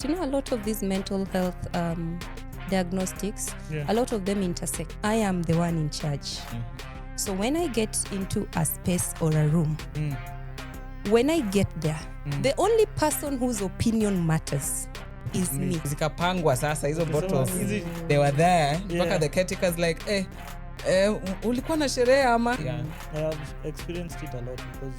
You know, a lot of these mental health diagnostics, a lot of them intersect. I am the one in charge. So when I get into a space or a room, when I get there, the only person whose opinion matters is me. Zikapangwa sasa hizo bottles. They were there. Mpaka the caretakers like, ulikuwa na sherehe ama? I have experienced it a lot because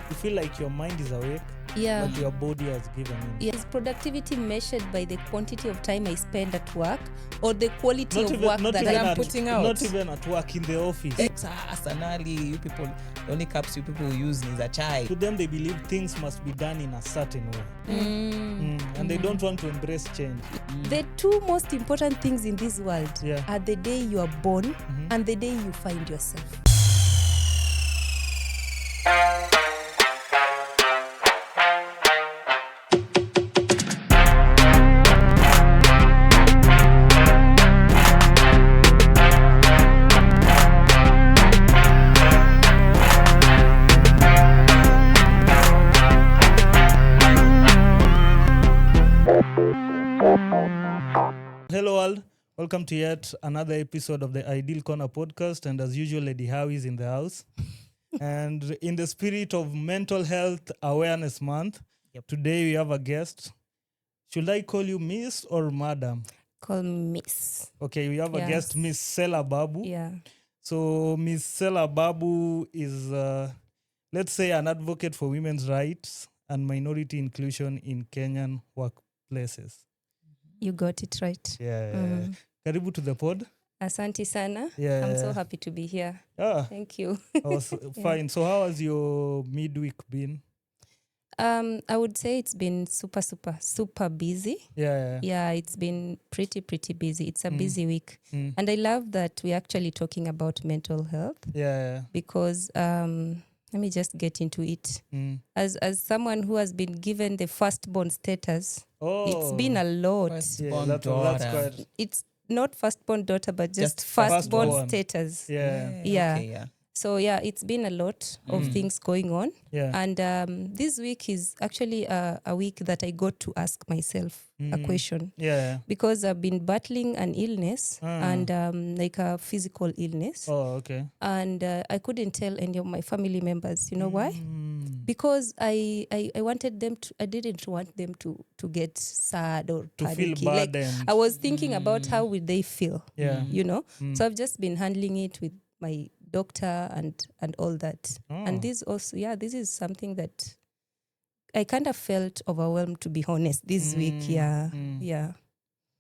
you feel like your mind is awake, but your body has given in. Is productivity measured by the quantity of time I spend at work or the quality of work that I'm putting out? Not even at work, in the office. Sanali, you people, the only cups you people use is a chai. To them, they believe things must be done in a certain way. And they don't want to embrace change. The two most important things in this world are the day you are born and the day you find yourself. Hello world, welcome to yet another episode of the Ideal Corner podcast, and as usual, Lady Hawi is in the house. And in the spirit of Mental Health Awareness Month, today we have a guest. Should I call you Miss or Madam? Call me Miss. Okay, we have a guest, Miss Sellah Babu. Yeah. So Miss Sellah Babu is, let's say, an advocate for women's rights and minority inclusion in Kenyan workplaces. You got it right. Yeah. Karibu to the pod. Asante sana. Yeah. I'm so happy to be here. Thank you. Fine. So how has your midweek been? I would say it's been super busy. Yeah. It's been pretty busy. It's a busy week. And I love that we're actually talking about mental health. Yeah. Because let me just get into it. As someone who has been given the firstborn status, it's been a lot. That's quite. It's not firstborn daughter, but just firstborn status. Yeah. Okay. So it's been a lot of things going on. Yeah. And this week is actually a week that I got to ask myself a question. Yeah. Because I've been battling an illness and like a physical illness. Oh, okay. And I couldn't tell any of my family members. You know why? Because I wanted them to, I didn't want them to get sad or to panicky. feel bad. Like, I was thinking about how would they feel, you know? So I've just been handling it with my doctor and all that. And this also, this is something that I kind of felt overwhelmed, to be honest, this week. Anyway,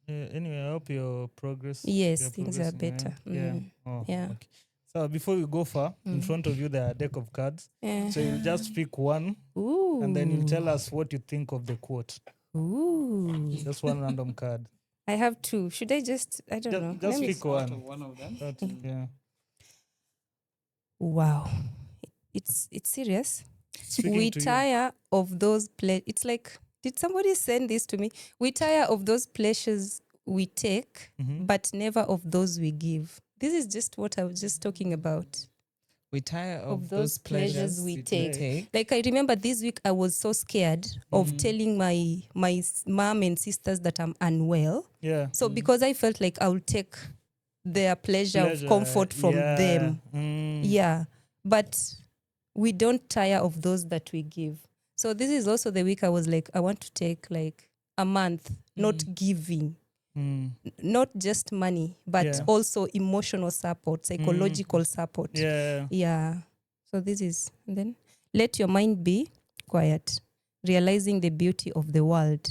I hope your progress. Yes, things are better. Okay. So before we go far, in front of you there are a deck of cards. So you just pick one, and then you'll tell us what you think of the quote. Just one random card. I have two. Should I just? I don't know. Just pick one. One of them. Wow, it's serious. Speaking We to tire of those It's like, did somebody send this to me? We tire of those pleasures we take, but never of those we give. This is just what I was just talking about. We tire Of those pleasures we take. Like, I remember this week I was so scared of telling my mom and sisters that I'm unwell. Yeah. So because I felt like I would take their pleasure of comfort from them. But we don't tire of those that we give. So this is also the week I was like, I want to take like a month, not giving. Not just money, but also emotional support, psychological support. Yeah. So this is, and then let your mind be quiet, realizing the beauty of the world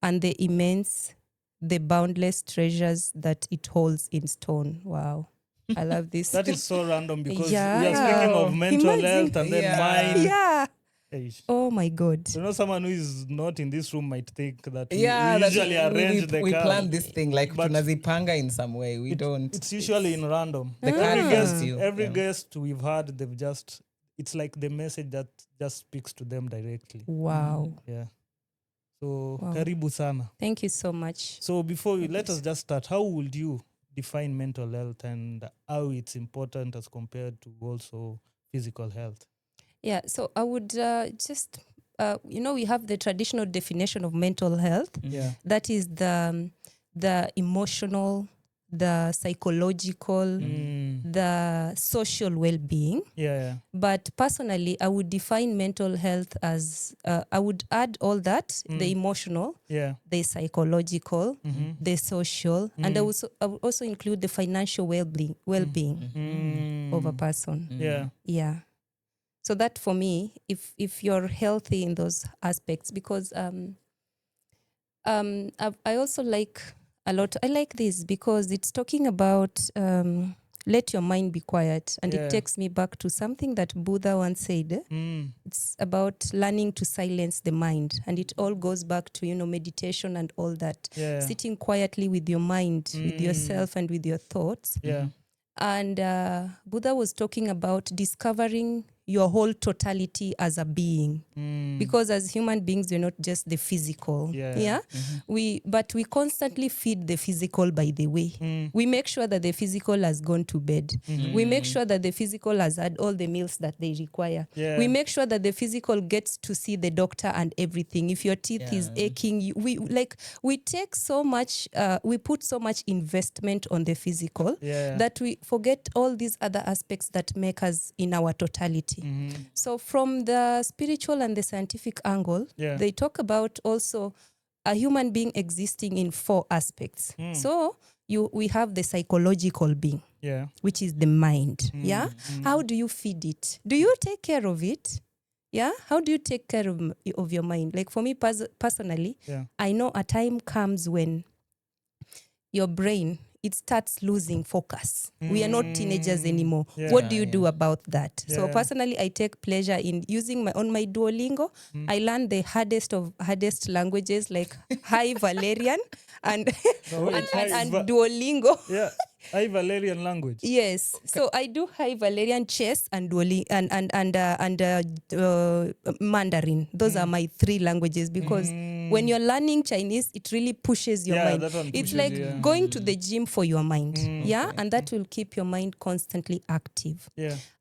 and the boundless treasures that it holds in stone. Wow. I love this. That is so random because we are speaking of mental health and then mind. Yeah. Eish. Oh my God. You know, someone who is not in this room might think that we That's usually arrange the we card. plan this thing like But tunazipanga in some way. We don't. It's usually in random. The card Every guest we've had, they've just, it's like the message that just speaks to them directly. Wow. Yeah. So, karibu sana. Thank you so much. So before let us just start, how would you define mental health and how it's important as compared to also physical health? Yeah, so I would just we have the traditional definition of mental health. Yeah. That is the emotional, the psychological, the social well-being. Yeah. But personally, I would define mental health as I would add all that: the emotional, Yeah. the psychological, the social, and I would also include the financial well-being of a person. Yeah. Yeah. So that for me, if you're healthy in those aspects, because I also like a lot. I like this because it's talking about let your mind be quiet, and it takes me back to something that Buddha once said. It's about learning to silence the mind, and it all goes back to meditation and all that. Yeah. Sitting quietly with your mind, with yourself, and with your thoughts. Yeah. And Buddha was talking about discovering your whole totality as a being. Because as human beings, we're not just the physical. Yeah. But we constantly feed the physical, by the way. We make sure that the physical has gone to bed. We make sure that the physical has had all the meals that they require. Yeah. We make sure that the physical gets to see the doctor and everything. If your teeth is aching, we take so much, we put so much investment on the physical that we forget all these other aspects that make us in our totality. So from the spiritual and the scientific angle, they talk about also a human being existing in 4 aspects. So we have the psychological being, which is the mind. How do you feed it? Do you take care of it? How do you take care of your mind? Like for me personally, I know a time comes when your brain, it starts losing focus. We are not teenagers anymore. What do you do about that? So personally, I take pleasure in using on my Duolingo. I learned the hardest languages like High Valerian and Duolingo. Yeah. High Valerian language. Yes. So I do High Valerian, chess, and Duolingo and Mandarin. Those are my 3 languages because when you're learning Chinese, it really pushes your mind. That one It's pushes, like going to the gym for your mind. And that will keep your mind constantly active.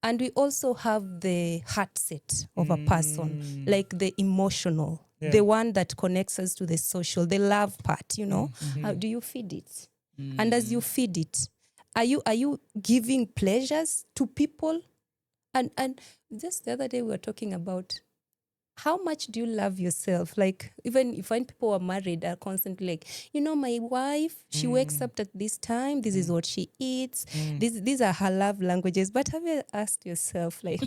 And we also have the heart set of a person, like the emotional, the one that connects us to the social, the love part, How do you feed it? And as you feed it, are you giving pleasures to people? And just the other day we were talking about how much do you love yourself? Like even if when people are married are constantly like, my wife, she wakes up at this time, this is what she eats, these are her love languages. But have you asked yourself, like,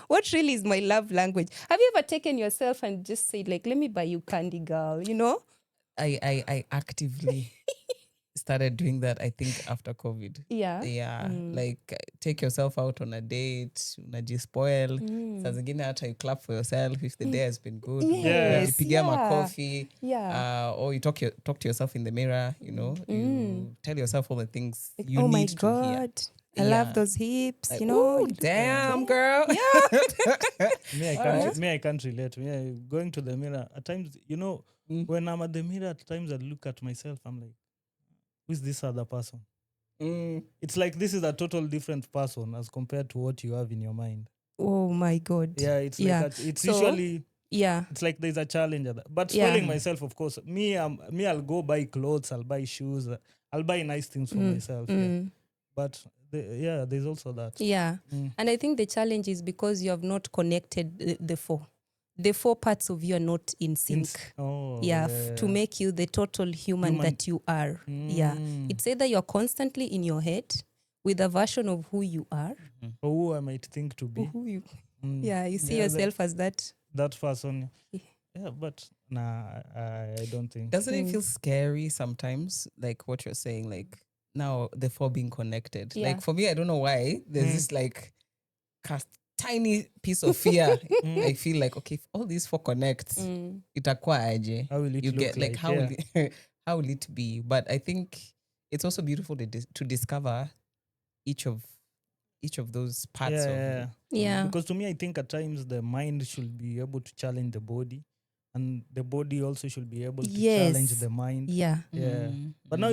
what really is my love language? Have you ever taken yourself and just said, like, let me buy you candy, girl, I actively started doing that, I think, after COVID. Like take yourself out on a date, unajispoil. Saa zingine hata you clap for yourself if the day has been good. Unajipigia coffee. Or you talk to yourself in the mirror, you tell yourself all the things like, you need to hear. Oh my God. I love those hips, like, damn, girl. I can't relate. Going to the mirror at times, when I'm at the mirror, at times I look at myself, I'm like, who's this other person? It's like this is a total different person as compared to what you have in your mind. Oh my God. Yeah, it's like it's usually it's like there's a challenge. But spoiling myself, of course. I'll go buy clothes, I'll buy shoes, I'll buy nice things for myself. But there's also that. And I think the challenge is because you have not connected the 4. The 4 parts of you are not in sync. To make you the total human that you are. It's either you're constantly in your head with a version of who you are, or who I might think to be. You see yourself as that person. But I don't think. Doesn't it feel scary sometimes, like what you're saying, like now the 4 being connected? Like for me, I don't know why there's this like tiny piece of fear. I feel like, okay, if all these 4 connects, itakuwa aje? How will it look get like how will it be? But I think it's also beautiful to discover each of those parts of you. Because to me, I think at times the mind should be able to challenge the body, and the body also should be able to challenge the mind. But now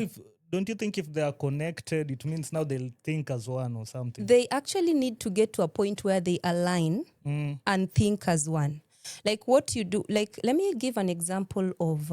don't you think if they are connected, it means now they'll think as one or something? They actually need to get to a point where they align and think as one. Like what you do, like let me give an example of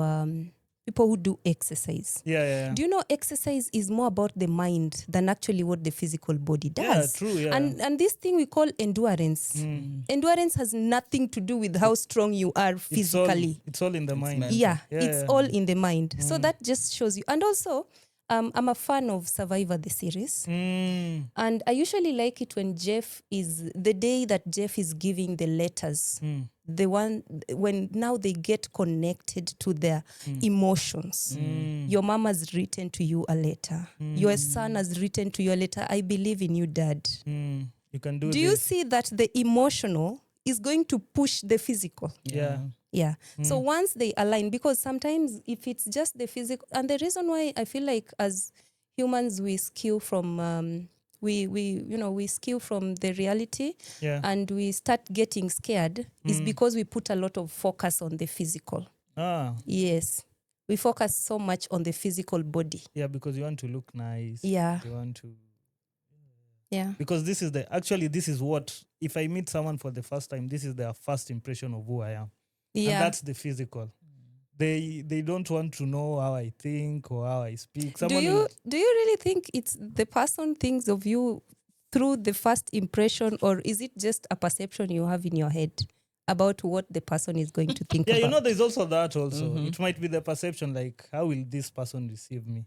people who do exercise. Yeah. Do you know exercise is more about the mind than actually what the physical body does? Yeah, true, yeah. And this thing we call endurance. Endurance has nothing to do with how strong you are physically. It's all in the mind. Yeah, it's all in the mind. So that just shows you. And also, I'm a fan of Survivor, the series. And I usually like it when the day that Jeff is giving the letters, the one when now they get connected to their emotions. Your mom has written to you a letter. Your son has written to you a letter. I believe in you, Dad. You can do this. Do you see that the emotional is going to push the physical? Yeah. So once they align, because sometimes if it's just the physical, and the reason why I feel like as humans we skew from we skew from the reality, and we start getting scared is because we put a lot of focus on the physical. Yes. We focus so much on the physical body. Yeah, because you want to look nice. Yeah. You want to. Yeah. Because this is what, if I meet someone for the first time, this is their first impression of who I am. Yeah. And that's the physical. They don't want to know how I think or how I speak. Do you really think it's the person thinks of you through the first impression, or is it just a perception you have in your head about what the person is going to think about? There's also that also. It might be the perception, like, how will this person receive me?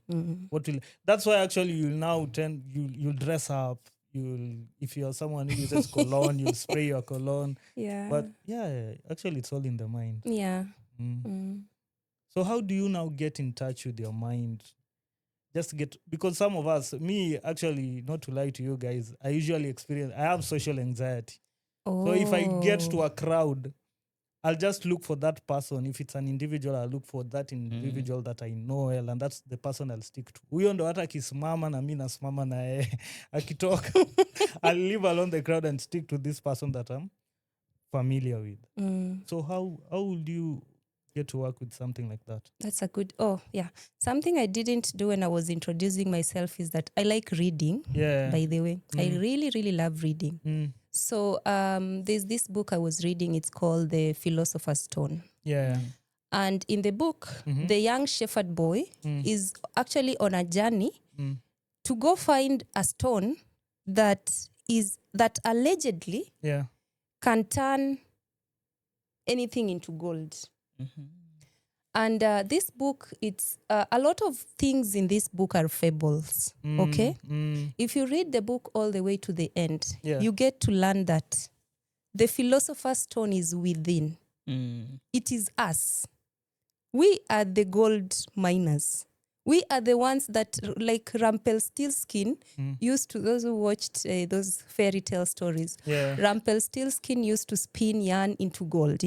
That's why actually you'll now you'll dress up. If you're someone who uses cologne, you'll spray your cologne. Yeah. But actually it's all in the mind. Yeah. So how do you now get in touch with your mind? Because some of us, me actually, not to lie to you guys, I have social anxiety. So if I get to a crowd, I'll just look for that person. If it's an individual, I'll look for that individual that I know well, and that's the person I'll stick to. Huyo ndo hata akisimama na mimi nasimama na yeye. Akitoka, I'll leave alone the crowd and stick to this person that I'm familiar with. So how would you get to work with something like that? That's a good, something I didn't do when I was introducing myself is that I like reading, by the way. I really, really love reading. So there's this book I was reading. It's called The Philosopher's Stone. Yeah. And in the book, the young shepherd boy is actually on a journey to go find a stone that allegedly can turn anything into gold. And this book, it's a lot of things in this book are fables. Okay? If you read the book all the way to the end, you get to learn that the philosopher's stone is within. It is us. We are the gold miners. We are the ones that, like Rumpelstiltskin used to, those who watched those fairy tale stories, Rumpelstiltskin used to spin yarn into gold,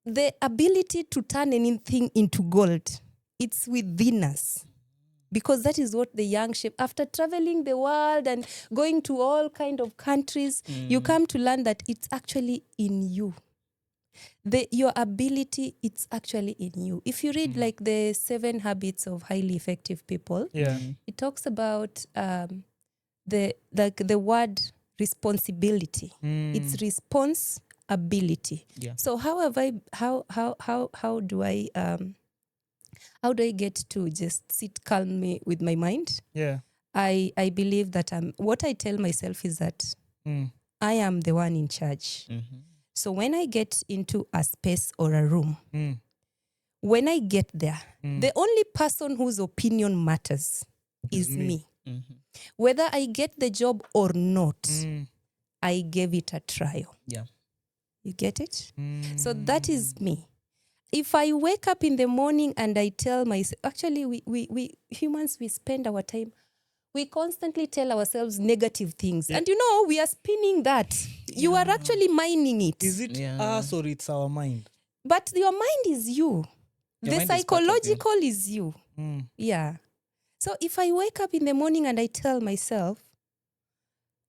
The ability to turn anything into gold, it's within us. Because that is what the young shepherd, after traveling the world and going to all kind of countries, you come to learn that it's actually in you. Your ability, it's actually in you. If you read like the 7 Habits of Highly Effective People, it talks about the word responsibility. It's responsibility. So how do I get to just sit calmly with my mind? I believe that what I tell myself is that I am the one in charge. So when I get into a space or a room, when I get there, the only person whose opinion matters is me. Whether I get the job or not, I gave it a trial. You get it? So that is me. If I wake up in the morning and I tell myself, actually we humans, we spend our time, we constantly tell ourselves negative things. And we are spinning that. You are actually mining it. Is it us or it's our mind? But your mind is you. The psychological is you. Yeah. So if I wake up in the morning and I tell myself,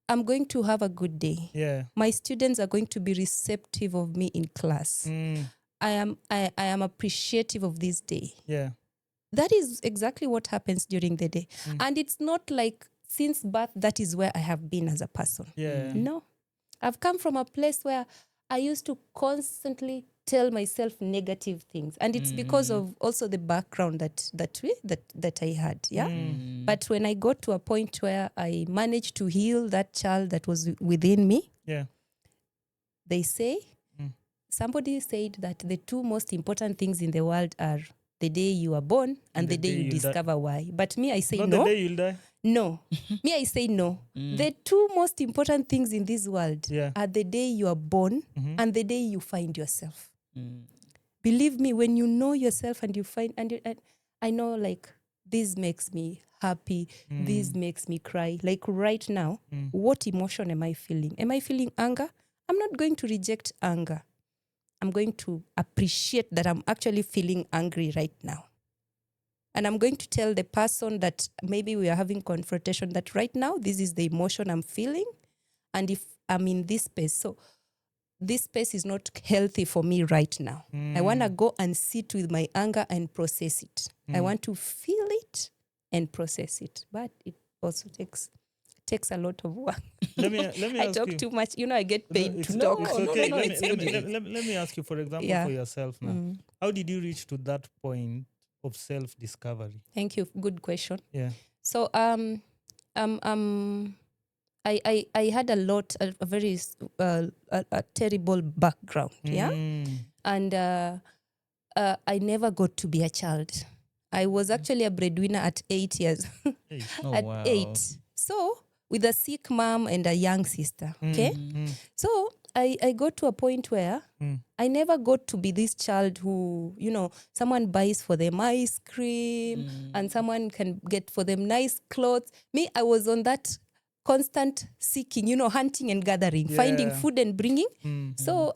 I'm going to have a good day. My students are going to be receptive of me in class. I am appreciative of this day. That is exactly what happens during the day. And it's not like since birth, that is where I have been as a person. No. I've come from a place where I used to constantly tell myself negative things, and it's because of also the background that I had. Yeah. But when I got to a point where I managed to heal that child that was within me, they say, somebody said that the two most important things in the world are the day you are born and the day you discover why. But me, I say Not no. the day you'll die. No. Me, I say no. The two most important things in this world are the day you are born and the day you find yourself. Believe me, when you know yourself and you find, and I know, like, this makes me happy, this makes me cry. Like right now, what emotion am I feeling? Am I feeling anger? I'm not going to reject anger. I'm going to appreciate that I'm actually feeling angry right now. And I'm going to tell the person that maybe we are having confrontation that right now, this is the emotion I'm feeling. And if I'm in this space, so this space is not healthy for me right now. I want to go and sit with my anger and process it. I want to feel it and process it. But it also takes a lot of work. Let me I ask talk you. too much. I get paid to No, talk. it's okay. No, let me ask you, for example, for yourself now. How did you reach to that point of self-discovery? Thank you. Good question. Yeah. So I had a very a terrible background. Yeah. And I never got to be a child. I was actually a breadwinner at 8 years. At 8. So with a sick mom and a young sister. Okay. So I got to a point where I never got to be this child who, someone buys for them ice cream and someone can get for them nice clothes. Me, I was on that constant seeking, hunting and gathering, finding food and bringing. So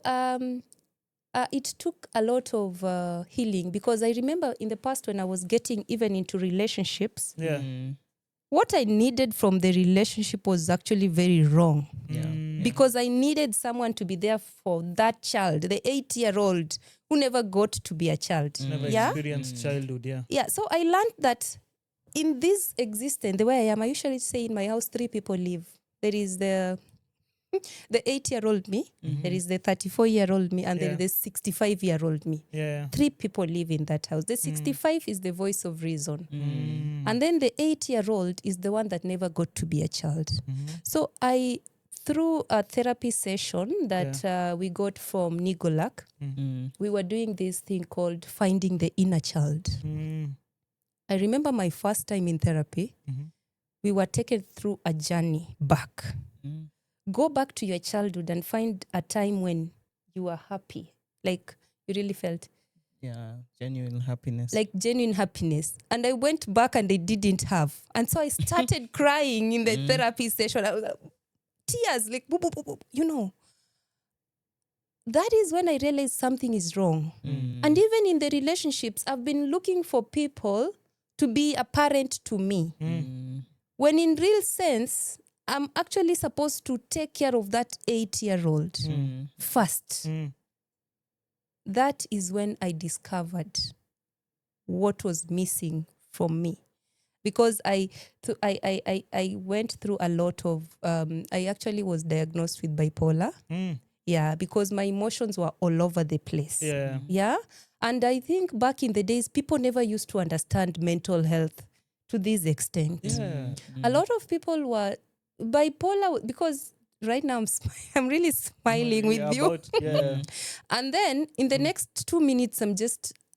it took a lot of healing, because I remember in the past when I was getting even into relationships, what I needed from the relationship was actually very wrong. Because I needed someone to be there for that child, the 8-year-old who never got to be a child. Never experienced childhood, Yeah, so I learned that in this existence, the way I am, I usually say in my house, 3 people live. There is the 8-year-old me, there is the 34-year-old me, and there is the 65-year-old me. 3 people live in that house. The 65 is the voice of reason. And then the 8-year-old is the one that never got to be a child. So through a therapy session that we got from Nigolak, we were doing this thing called finding the inner child. I remember my first time in therapy, we were taken through a journey back. Go back to your childhood and find a time when you were happy. Like you really felt. Yeah, genuine happiness. Like genuine happiness. And I went back and they didn't have. And so I started crying in the therapy session. I was like, tears, like, boop, boop, boop, boop. That is when I realized something is wrong. And even in the relationships, I've been looking for people to be a parent to me. When in real sense, I'm actually supposed to take care of that 8-year-old first. That is when I discovered what was missing from me. Because I went through a lot of, I actually was diagnosed with bipolar. Yeah, because my emotions were all over the place. Yeah. And I think back in the days, people never used to understand mental health to this extent. A lot of people were bipolar, because right now I'm really smiling with you. And then in the next 2 minutes,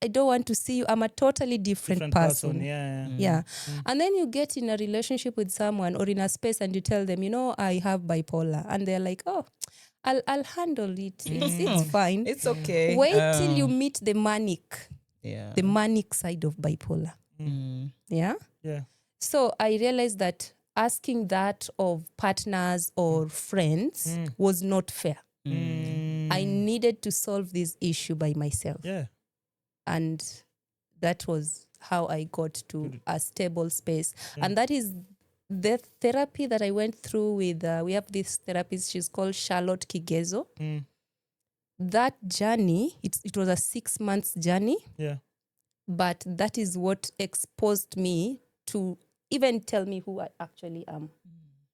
I don't want to see you. I'm a totally different person. Yeah. And then you get in a relationship with someone or in a space and you tell them, I have bipolar. And they're like, oh, I'll handle it. It's fine. It's okay. Wait till you meet the manic side of bipolar. Yeah. So I realized that asking that of partners or friends was not fair. I needed to solve this issue by myself. And that was how I got to a stable space. And that is the therapy that I went through with, we have this therapist, she's called Charlotte Kigezo. That journey, it was a 6 months journey. But that is what exposed me to even tell me who I actually am.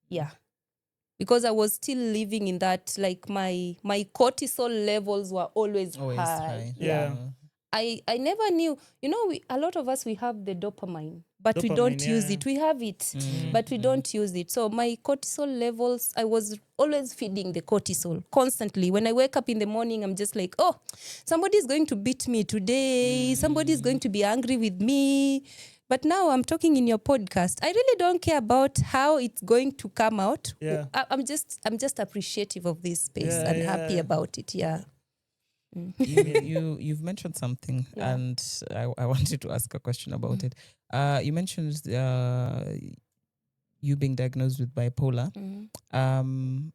Yeah. because I was still living in that, like my cortisol levels were always high. Yeah. I never knew, a lot of us, we have the dopamine, but we don't use it. We have it, but we don't use it. So my cortisol levels, I was always feeding the cortisol constantly. When I wake up in the morning, I'm just like, oh, somebody's going to beat me today. Somebody's going to be angry with me. But now I'm talking in your podcast. I really don't care about how it's going to come out. Yeah. I'm just appreciative of this space and happy about it. Yeah. You've mentioned something, and I wanted to ask a question about it. You mentioned you being diagnosed with bipolar. In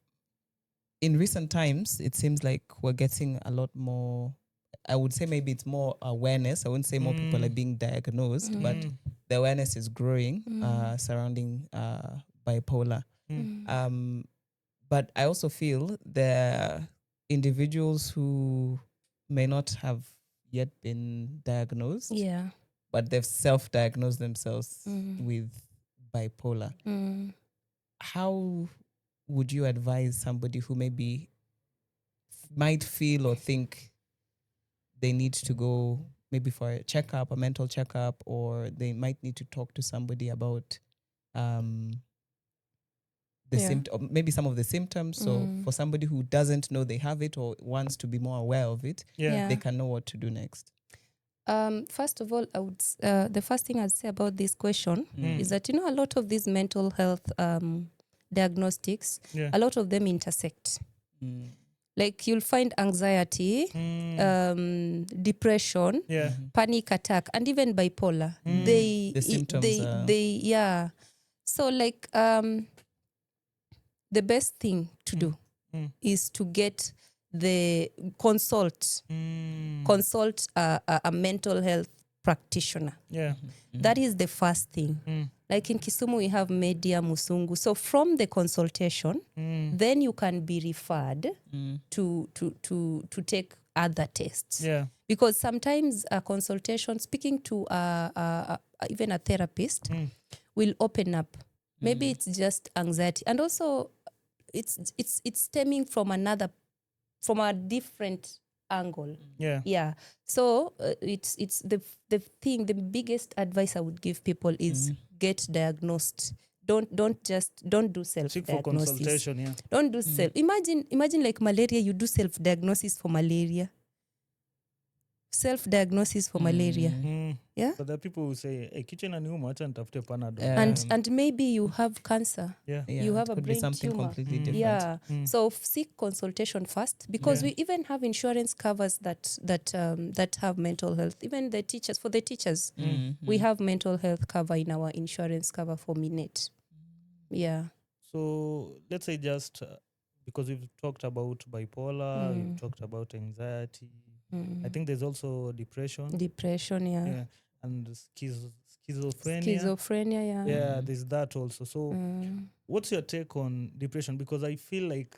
recent times, it seems like we're getting a lot more. I would say maybe it's more awareness. I wouldn't say more people are being diagnosed, but the awareness is growing surrounding bipolar. But I also feel there are individuals who may not have yet been diagnosed, but they've self-diagnosed themselves with bipolar. How would you advise somebody who maybe might feel or think they need to go maybe for a checkup, a mental checkup, or they might need to talk to somebody about the symptom, maybe some of the symptoms? So for somebody who doesn't know they have it or wants to be more aware of it, they can know what to do next. First of all, I would the first thing I'd say about this question is that a lot of these mental health diagnostics, a lot of them intersect. Like you'll find anxiety, depression, panic attack, and even bipolar. The symptoms. So like the best thing to do is to get consult a mental health practitioner. That is the first thing. Like in Kisumu, we have Media Musungu. So from the consultation, then you can be referred to take other tests. Because sometimes a consultation, speaking to even a therapist, will open up. Maybe it's just anxiety, and also it's stemming from a different angle. So it's the thing. The biggest advice I would give people is get diagnosed. Don't do self-diagnosis. Seek for consultation. Don't do self. Imagine like malaria. You do self-diagnosis for malaria. Self-diagnosis for malaria. Yeah. But there are people who say, "Hey, kitchen and nitafute Panadol." And maybe you have cancer. You have a brain something tumor. completely different. So seek consultation first, because we even have insurance covers that have mental health. Even the teachers, we have mental health cover in our insurance cover for Minet. So let's say just because we've talked about bipolar, we've talked about anxiety. I think there's also depression. And schizophrenia. There's that also. So what's your take on depression? Because I feel like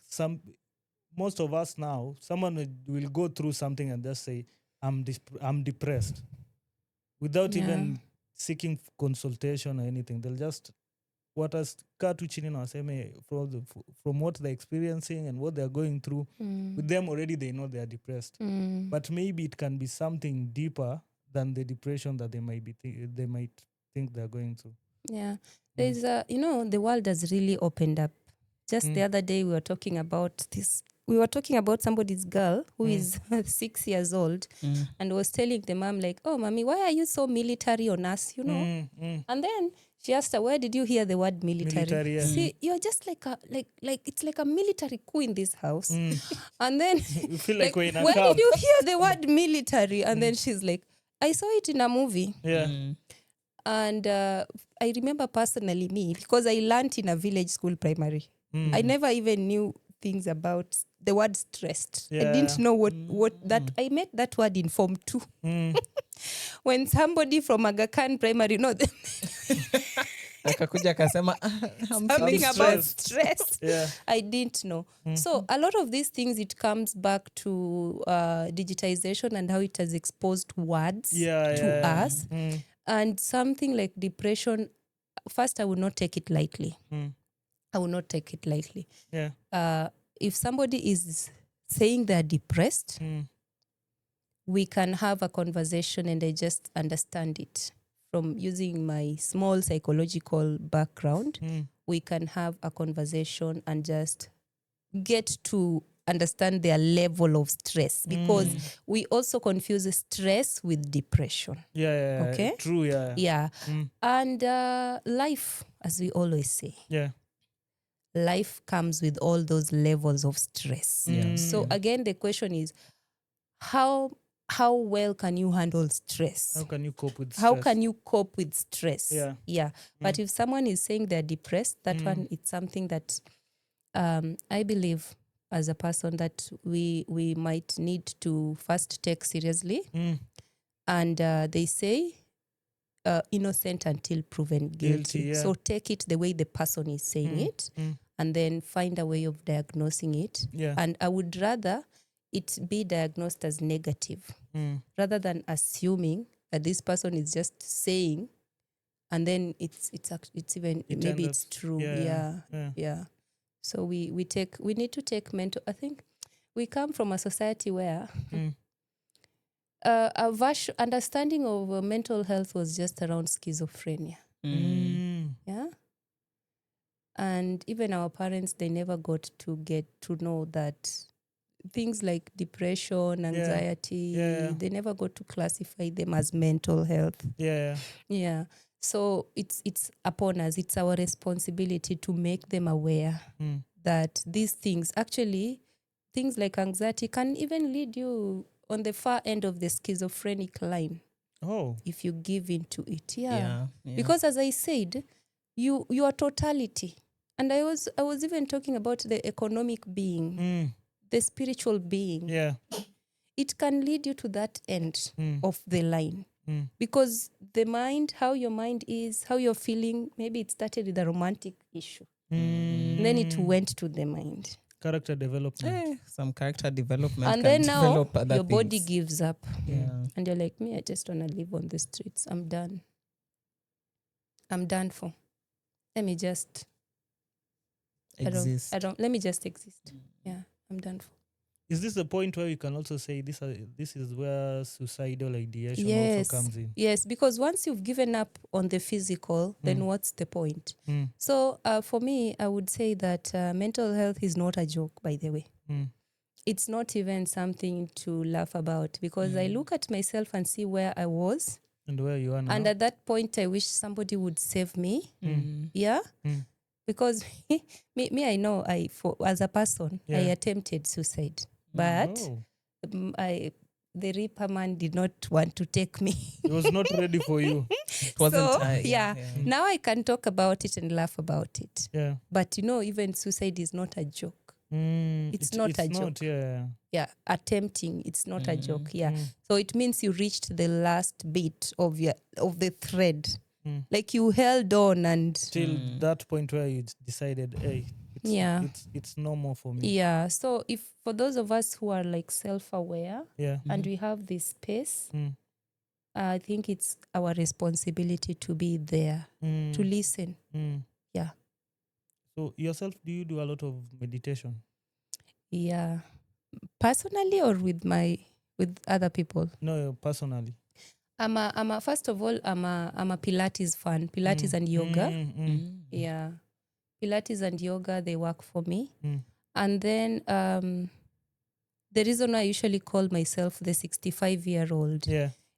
most of us now, someone will go through something and just say, I'm depressed, without even seeking consultation or anything. They'll just from what they're experiencing and what they're going through, with them already they know they're depressed. But maybe it can be something deeper than the depression that they might think they're going through. There's the world has really opened up. Just the other day we were talking about this. We were talking about somebody's girl who is 6 years old and was telling the mom like, "Oh, mommy, why are you so military on us?" And then she asked her, "Where did you hear the word military?" See, you're just like it's like a military coup in this house. And then you feel like we're in a where camp. did you hear the word military? And then she's like, "I saw it in a movie." And I remember personally because I learned in a village school primary. I never even knew things about the word stressed. I didn't know what that. I met that word in Form 2. When somebody from Aga Khan primary, akakuja akasema something about stress. I didn't know. So a lot of these things, it comes back to digitization and how it has exposed words to us. And something like depression, first I would not take it lightly. I will not take it lightly. Yeah. If somebody is saying they're depressed, we can have a conversation and I just understand it. From using my small psychological background, we can have a conversation and just get to understand their level of stress, because we also confuse stress with depression. Yeah. Okay? True, yeah. Yeah. And life, as we always say. Yeah. Life comes with all those levels of stress. So again, the question is, how well can you handle stress? How can you cope with stress? How can you cope with stress? Yeah. But if someone is saying they're depressed, that one, it's something that I believe as a person that we might need to first take seriously. And they say innocent until proven guilty. Yeah. So take it the way the person is saying it, and then find a way of diagnosing it. Yeah. And I would rather it be diagnosed as negative rather than assuming that this person is just saying, and then it's even maybe it's true. Yeah. So we need to take mental. I think we come from a society where a understanding of mental health was just around schizophrenia. Yeah. And even our parents, they never got to get to know that things like depression, anxiety, they never got to classify them as mental health. Yeah. So it's upon us. It's our responsibility to make them aware that these things, actually, things like anxiety can even lead you on the far end of the schizophrenic line. Oh. If you give into it. Yeah. Because as I said, you are totality. And I was even talking about the economic being, the spiritual being. Yeah. It can lead you to that end of the line. Because the mind, how your mind is, how you're feeling, maybe it started with a romantic issue. And then it went to the mind. Character development. Some character development. And can then now develop other your body things. gives up. Yeah. And you're like, me, I just want to live on the streets. I'm done. I'm done for. Let me just exist. Let me just exist. Yeah, I'm done for. Is this the point where you can also say this is where suicidal ideation also comes in? Yes, because once you've given up on the physical, then what's the point? So for me, I would say that mental health is not a joke, by the way. It's not even something to laugh about, because I look at myself and see where I was. And where you are now. And at that point, I wish somebody would save me. Yeah? Because me, I know as a person, I attempted suicide. But the Reaper man did not want to take me. It was not ready for you. It wasn't. Now I can talk about it and laugh about it. Yeah. But even suicide is not a joke. It's not a joke. Yeah, attempting, it's not a joke. Yeah. So it means you reached the last bit of the thread. Like you held on and till that point where you decided, hey, it's no more for me. Yeah. So if for those of us who are like self-aware and we have this space, I think it's our responsibility to be there, to listen. Yeah. So yourself, do you do a lot of meditation? Yeah. Personally or with other people? No, personally. First of all, I'm a Pilates fan. Pilates and yoga. Yeah. Pilates and yoga, they work for me. And then the reason I usually call myself the 65-year-old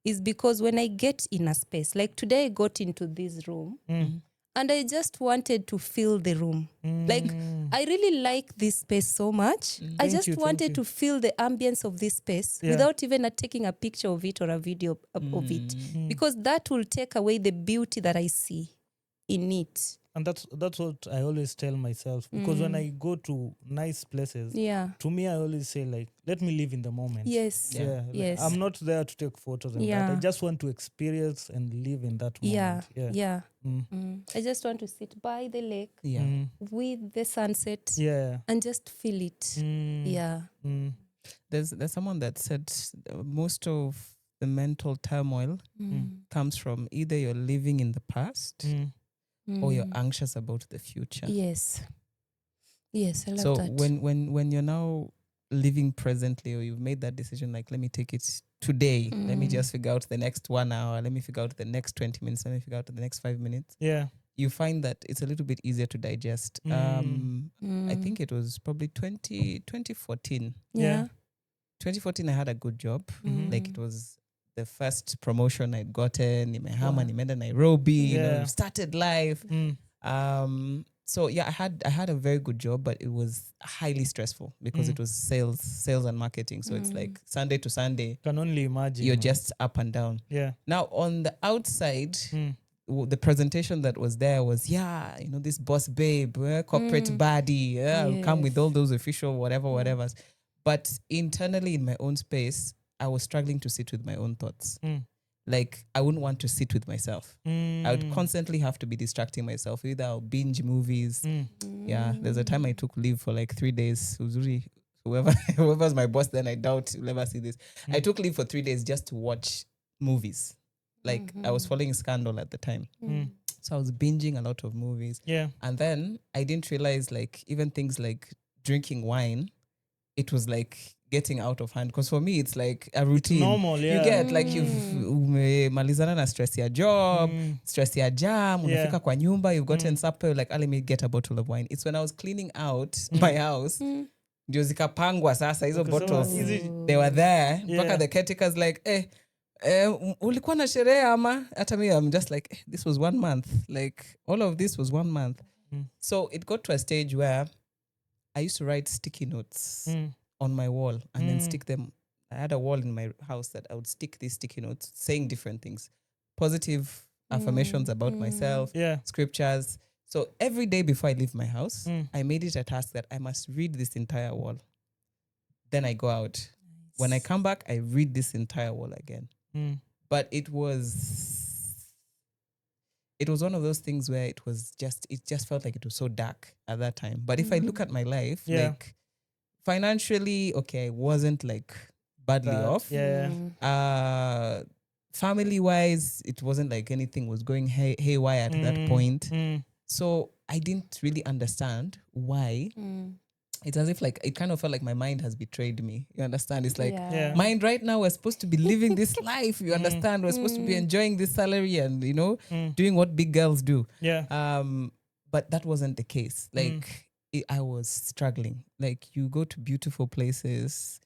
is because when I get in a space, like today I got into this room and I just wanted to feel the room. Like, I really like this space so much. I just wanted to feel the ambience of this space without even taking a picture of it or a video of it. Because that will take away the beauty that I see in it. And that's what I always tell myself. Because when I go to nice places, to me, I always say, like, let me live in the moment. Yes. Like, I'm not there to take photos and that. I just want to experience and live in that moment. I just want to sit by the lake with the sunset and just feel it. There's someone that said most of the mental turmoil comes from either you're living in the past or you're anxious about the future. Yes. Yes, I love so that. when you're now living presently, or you've made that decision, like, let me take it today, let me just figure out the next 1 hour, let me figure out the next 20 minutes, let me figure out the next 5 minutes. Yeah. You find that it's a little bit easier to digest. I think it was probably 2014. Yeah. 2014, I had a good job. Like, it was the first promotion I'd gotten. Nimehama, nimeenda Nairobi. You know, we've started life. So yeah, I had a very good job, but it was highly stressful because it was sales and marketing. So it's like Sunday to Sunday. Can only imagine. You're just up and down. Yeah. Now on the outside, the presentation that was there was, this boss babe, corporate baddie, I'll come with all those official whatever. But internally in my own space, I was struggling to sit with my own thoughts. Like, I wouldn't want to sit with myself. I would constantly have to be distracting myself. Either I'll binge movies. Yeah, there's a time I took leave for like 3 days. Whoever's my boss, then I doubt you'll ever see this. I took leave for 3 days just to watch movies. Like, I was following Scandal at the time. So I was binging a lot of movies. Yeah. And then I didn't realize, like, even things like drinking wine, it was like getting out of hand. Because for me, it's like a routine. It's normal, yeah. You get like you've malizana na stress your job, stress your jam, unafika kwa nyumba, you've gotten supper, like, let me get a bottle of wine. It's when I was cleaning out my house, ndio zikapangwa sasa hizo bottles. They were there. Mpaka the caretakers like, ulikuwa na sherehe ama? Hata me, I'm just like, this was 1 month. Like, all of this was 1 month. So it got to a stage where I used to write sticky notes on my wall and then stick them. I had a wall in my house that I would stick these sticky notes saying different things, positive affirmations about myself, scriptures. So every day before I leave my house, I made it a task that I must read this entire wall. Then I go out. Nice. When I come back, I read this entire wall again. But it was one of those things where it just felt like it was so dark at that time. But if I look at my life, like, financially, okay, I wasn't like badly off. Family wise, it wasn't like anything was going haywire at that point. So I didn't really understand why. It's as if, like, it kind of felt like my mind has betrayed me. You understand? It's like, mind right now, we're supposed to be living this life. You understand? We're supposed to be enjoying this salary and, doing what big girls do. But that wasn't the case. Like, I was struggling. Like, you go to beautiful places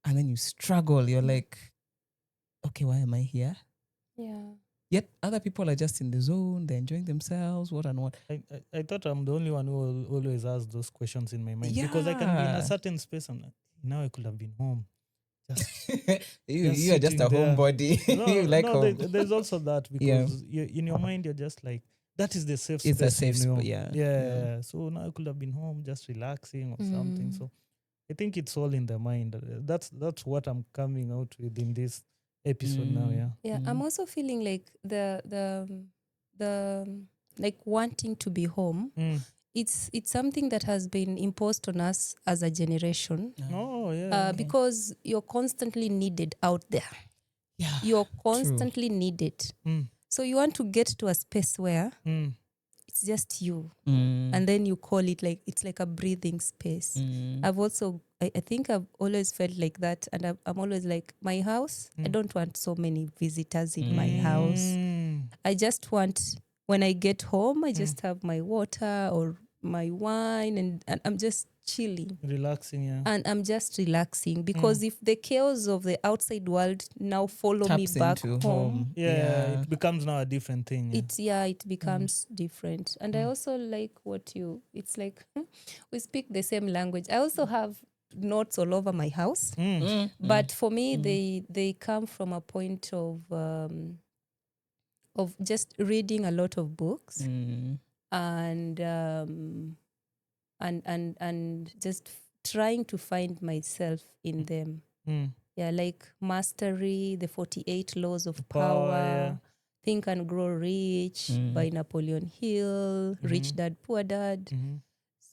and then you struggle. You're like, okay, why am I here? Yet other people are just in the zone. They're enjoying themselves. What and what. I thought I'm the only one who always asks those questions in my mind. Because I can be in a certain space. I'm like, now I could have been home. You are just a homebody. You like home. There's also that because in your mind, you're just like, that is the safe space. It's a safe space, yeah. So now I could have been home just relaxing or something. So I think it's all in the mind. That's what I'm coming out with in this episode now. I'm also feeling like the like wanting to be home. It's something that has been imposed on us as a generation. Because you're constantly needed out there. You're constantly needed. So you want to get to a space where it's just you. And then you call it like, it's like a breathing space. I've also, I think I've always felt like that. And I'm always like, my house, I don't want so many visitors in my house. I just want, when I get home, I just have my water or my wine and I'm just chilling. Relaxing, And I'm just relaxing because if the chaos of the outside world now follow me back home. It becomes now a different thing. It becomes different. And I also like it's like we speak the same language. I also have notes all over my house. But for me, they come from a point of just reading a lot of books. And just trying to find myself in them. Like Mastery, the 48 Laws of Power, Think and Grow Rich by Napoleon Hill, Rich Dad, Poor Dad.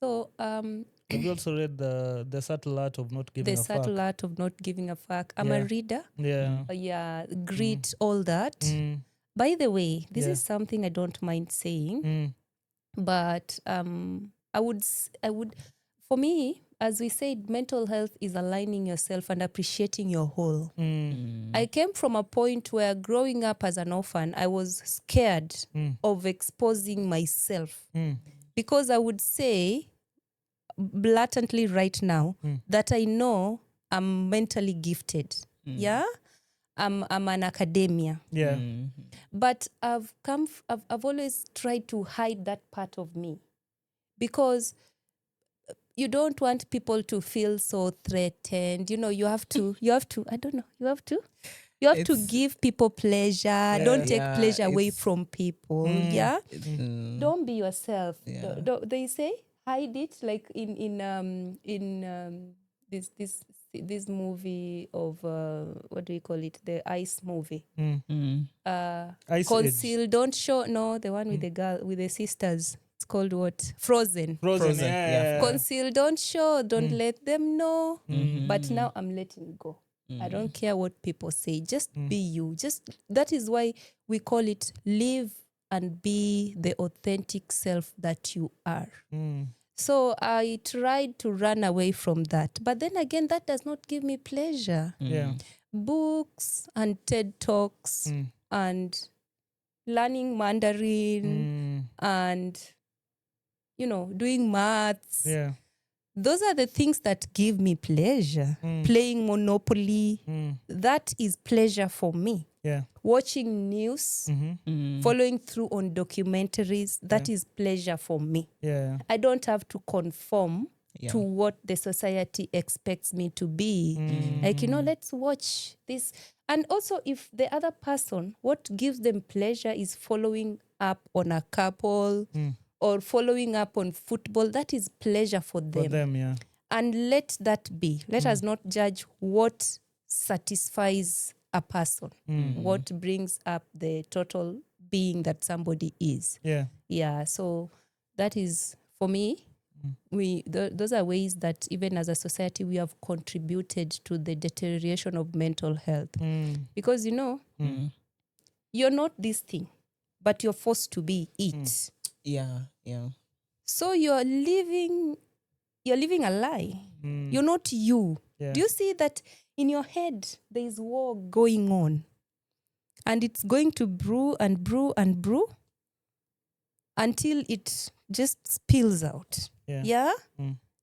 So have you also read the Subtle Art of Not Giving a Fuck? The Subtle Art of Not Giving a Fuck. I'm a reader. Grit, all that. By the way, this is something I don't mind saying. But I would for me, as we said, mental health is aligning yourself and appreciating your whole. I came from a point where growing up as an orphan, I was scared of exposing myself because I would say blatantly right now that I know I'm mentally gifted. Yeah, I'm an academia. Yeah. But I've always tried to hide that part of me because you don't want people to feel so threatened. You have to, I don't know, you have to give people pleasure. Don't take pleasure away from people. Yeah. Don't be yourself. They say hide it, like in this movie of what do you call it? The ice movie. Ice Conceal, Age. don't show. No, the one with the girl with the sisters. It's called what? Frozen. Yeah. Conceal, don't show. Don't let them know. But now I'm letting go. I don't care what people say. Just be you. That is why we call it live and be the authentic self that you are. So I tried to run away from that. But then again, that does not give me pleasure. Yeah. Books and TED Talks and learning Mandarin and, doing maths. Yeah. Those are the things that give me pleasure. Playing Monopoly, that is pleasure for me. Yeah. Watching news, following through on documentaries, that is pleasure for me. Yeah. I don't have to conform to what the society expects me to be. Like, let's watch this. And also, if the other person, what gives them pleasure is following up on a couple or following up on football, that is pleasure for them. For them, yeah. And let that be. Let us not judge what satisfies a person, what brings up the total being that somebody is. Yeah. Yeah, so that is, for me, those are ways that even as a society we have contributed to the deterioration of mental health. Because, you're not this thing, but you're forced to be it. Yeah. So you're living a lie. You're not you. Yeah. Do you see that in your head there is war going on? And it's going to brew and brew and brew until it just spills out. Yeah.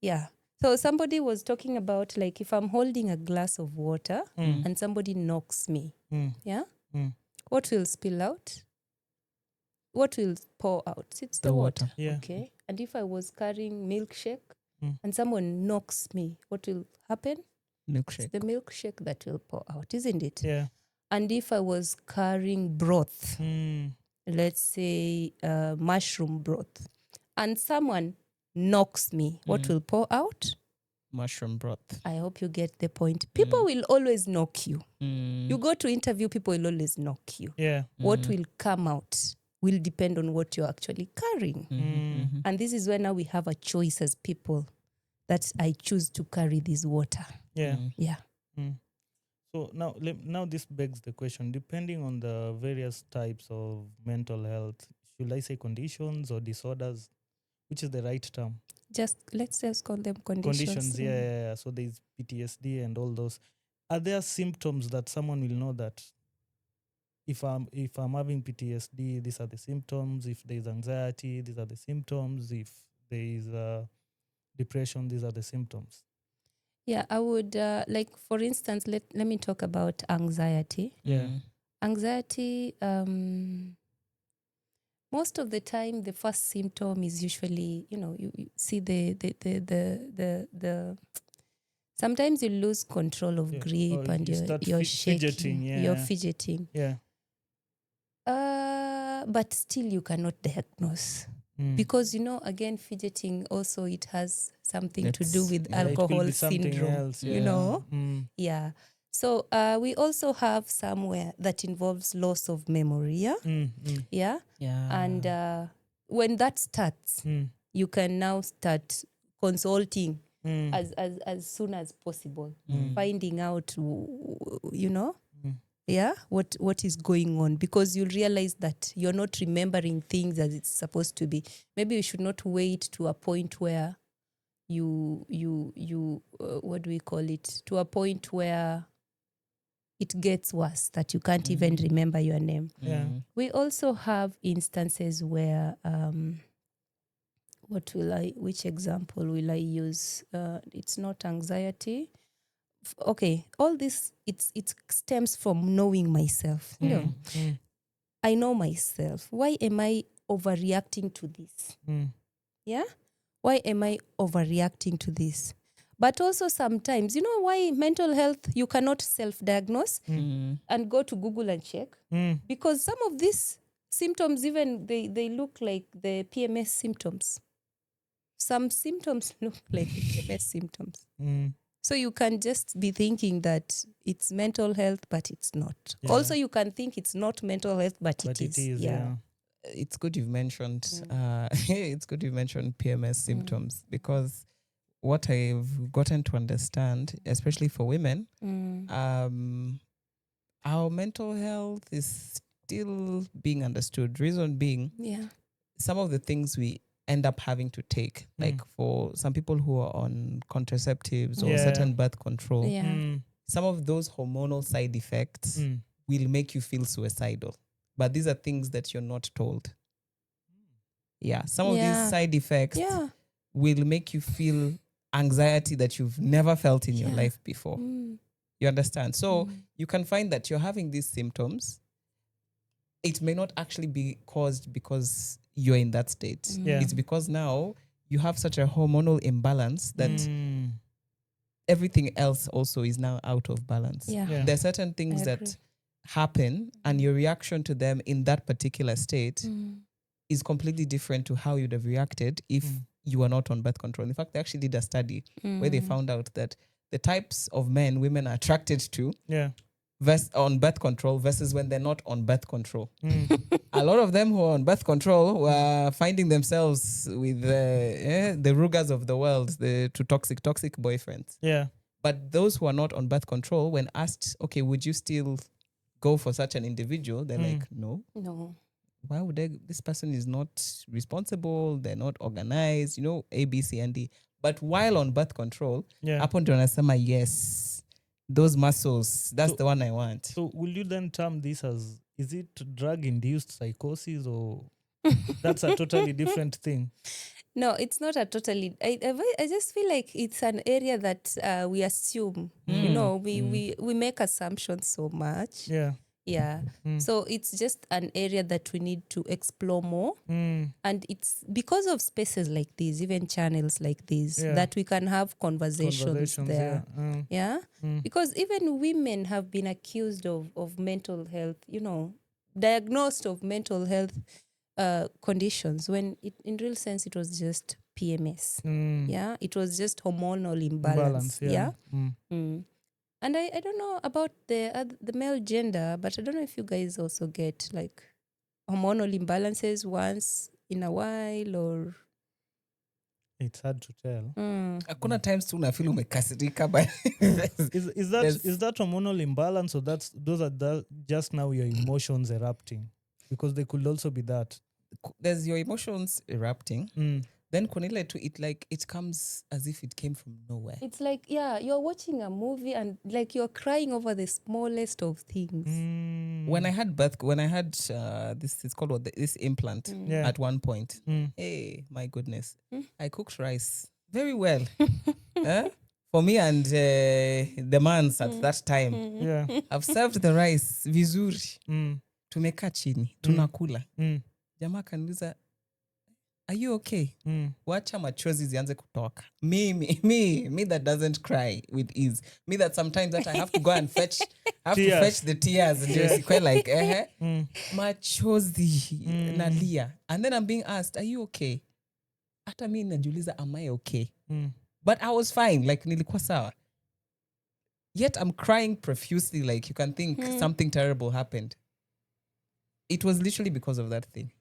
Yeah. So somebody was talking about, like, if I'm holding a glass of water and somebody knocks me, what will spill out? What will pour out? It's the water. Yeah. Okay. And if I was carrying milkshake and someone knocks me, what will happen? Milkshake. It's the milkshake that will pour out, isn't it? Yeah. And if I was carrying broth, let's say mushroom broth, and someone knocks me, what will pour out? Mushroom broth. I hope you get the point. People will always knock you. You go to interview, people will always knock you. Yeah. What will come out will depend on what you're actually carrying. And this is where now we have a choice as people that I choose to carry this water. Yeah. Yeah. So now this begs the question, depending on the various types of mental health, should I say conditions or disorders? Which is the right term? Let's just call them conditions. Yeah. So there's PTSD and all those. Are there symptoms that someone will know that if I'm having PTSD, these are the symptoms? If there's anxiety, these are the symptoms. If there is depression, these are the symptoms. Yeah, I would like, for instance, let me talk about anxiety. Yeah. Anxiety, most of the time, the first symptom is usually, you see the sometimes you lose control of grip and you're shaking. Fidgeting, yeah. You're fidgeting. Yeah. But still you cannot diagnose. Because, again, fidgeting also, it has something to do with alcohol syndrome, else, Yeah. So we also have somewhere that involves loss of memory, yeah? And when that starts, you can now start consulting as soon as possible, finding out, what is going on, because you'll realize that you're not remembering things as it's supposed to be. Maybe you should not wait to a point where what do we call it, to a point where it gets worse that you can't even remember your name. We also have instances where which example will I use? It's not anxiety. Okay, all this it stems from knowing myself. I know myself. Why am I overreacting to this? Yeah? Why am I overreacting to this? But also sometimes, you know why mental health, you cannot self-diagnose and go to Google and check? Because some of these symptoms, even they look like the PMS symptoms. Some symptoms look like PMS symptoms. So you can just be thinking that it's mental health, but it's not. Yeah. Also, you can think it's not mental health, but it is. Yeah. It's good you've mentioned. It's good you've mentioned PMS symptoms, because what I've gotten to understand, especially for women, our mental health is still being understood. Reason being, some of the things we end up having to take, like for some people who are on contraceptives or certain birth control, some of those hormonal side effects will make you feel suicidal. But these are things that you're not told. Yeah, some of these side effects will make you feel anxiety that you've never felt in your life before. You understand? So you can find that you're having these symptoms. It may not actually be caused because you're in that state. It's because now you have such a hormonal imbalance that everything else also is now out of balance. There are certain things that happen and your reaction to them in that particular state is completely different to how you'd have reacted if you were not on birth control. In fact, they actually did a study where they found out that the types of men women are attracted to on birth control versus when they're not on birth control. A lot of them who are on birth control were finding themselves with the Rugas of the world, the two toxic boyfriends. But those who are not on birth control, when asked, okay, would you still go for such an individual? They're like, no. Why would they? This person is not responsible. They're not organized, A, B, C, and D. But while on birth control, upon Donasema, yes, those muscles, that's the one I want. So will you then term this as, is it drug-induced psychosis, or that's a totally different thing? No, it's not a totally... I just feel like it's an area that we assume. We make assumptions so much. So it's just an area that we need to explore more. And it's because of spaces like these, even channels like these, that we can have conversations there. Because even women have been accused of mental health, diagnosed of mental health conditions, when in real sense it was just PMS. It was just hormonal imbalance. And I don't know about the male gender, but I don't know if you guys also get like hormonal imbalances once in a while, or... It's hard to tell. Hakuna times tu unafeel umekasirika, but is that hormonal imbalance, or those are just now your emotions erupting? Because they could also be that. There's your emotions erupting. Then Cornelia, it comes as if it came from nowhere. It's like, you're watching a movie and like you're crying over the smallest of things. When I had this, it's called this implant at one point. Hey, my goodness. I cooked rice very well. For me and the mans at that time. I've served the rice vizuri. Tumeka chini, tunakula. Jamaa kaniuliza, are you okay? Wacha machozi zianze kutoka. Me that doesn't cry with ease. Me that sometimes that I have to go and fetch the tears and just quite like machozi nalia. And then I'm being asked, are you okay? Hata mi najiuliza, am I okay? But I was fine, like nilikuwa sawa. Yet I'm crying profusely, like you can think something terrible happened. It was literally because of that thing.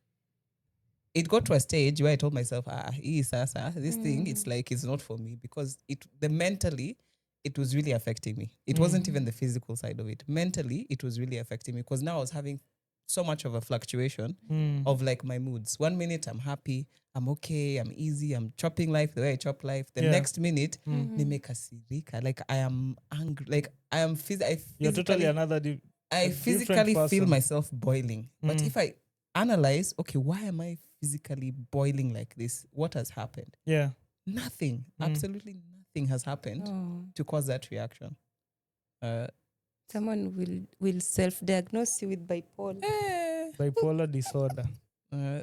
It got to a stage where I told myself, this thing, it's like, it's not for me, because mentally, it was really affecting me. It wasn't even the physical side of it. Mentally, it was really affecting me, because now I was having so much of a fluctuation of like my moods. 1 minute I'm happy, I'm okay, I'm easy, I'm chopping life the way I chop life. The next minute, nimekasirika, like I am angry, like I am You're totally another I physically feel myself boiling. But if I analyze, okay, why am I physically boiling like this? What has happened? Yeah. Nothing. Absolutely nothing has happened to cause that reaction. Someone will self-diagnose you with bipolar. Bipolar disorder.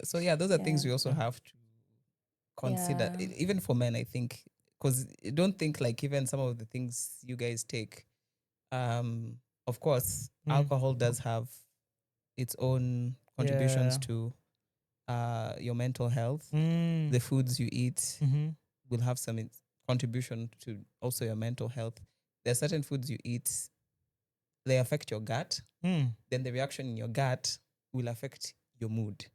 So yeah, those are things we also have to consider. Even for men, I think, because don't think like even some of the things you guys take. Of course, alcohol does have its own contributions to your mental health. The foods you eat will have some contribution to also your mental health. There are certain foods you eat, they affect your gut. Then the reaction in your gut will affect your mood.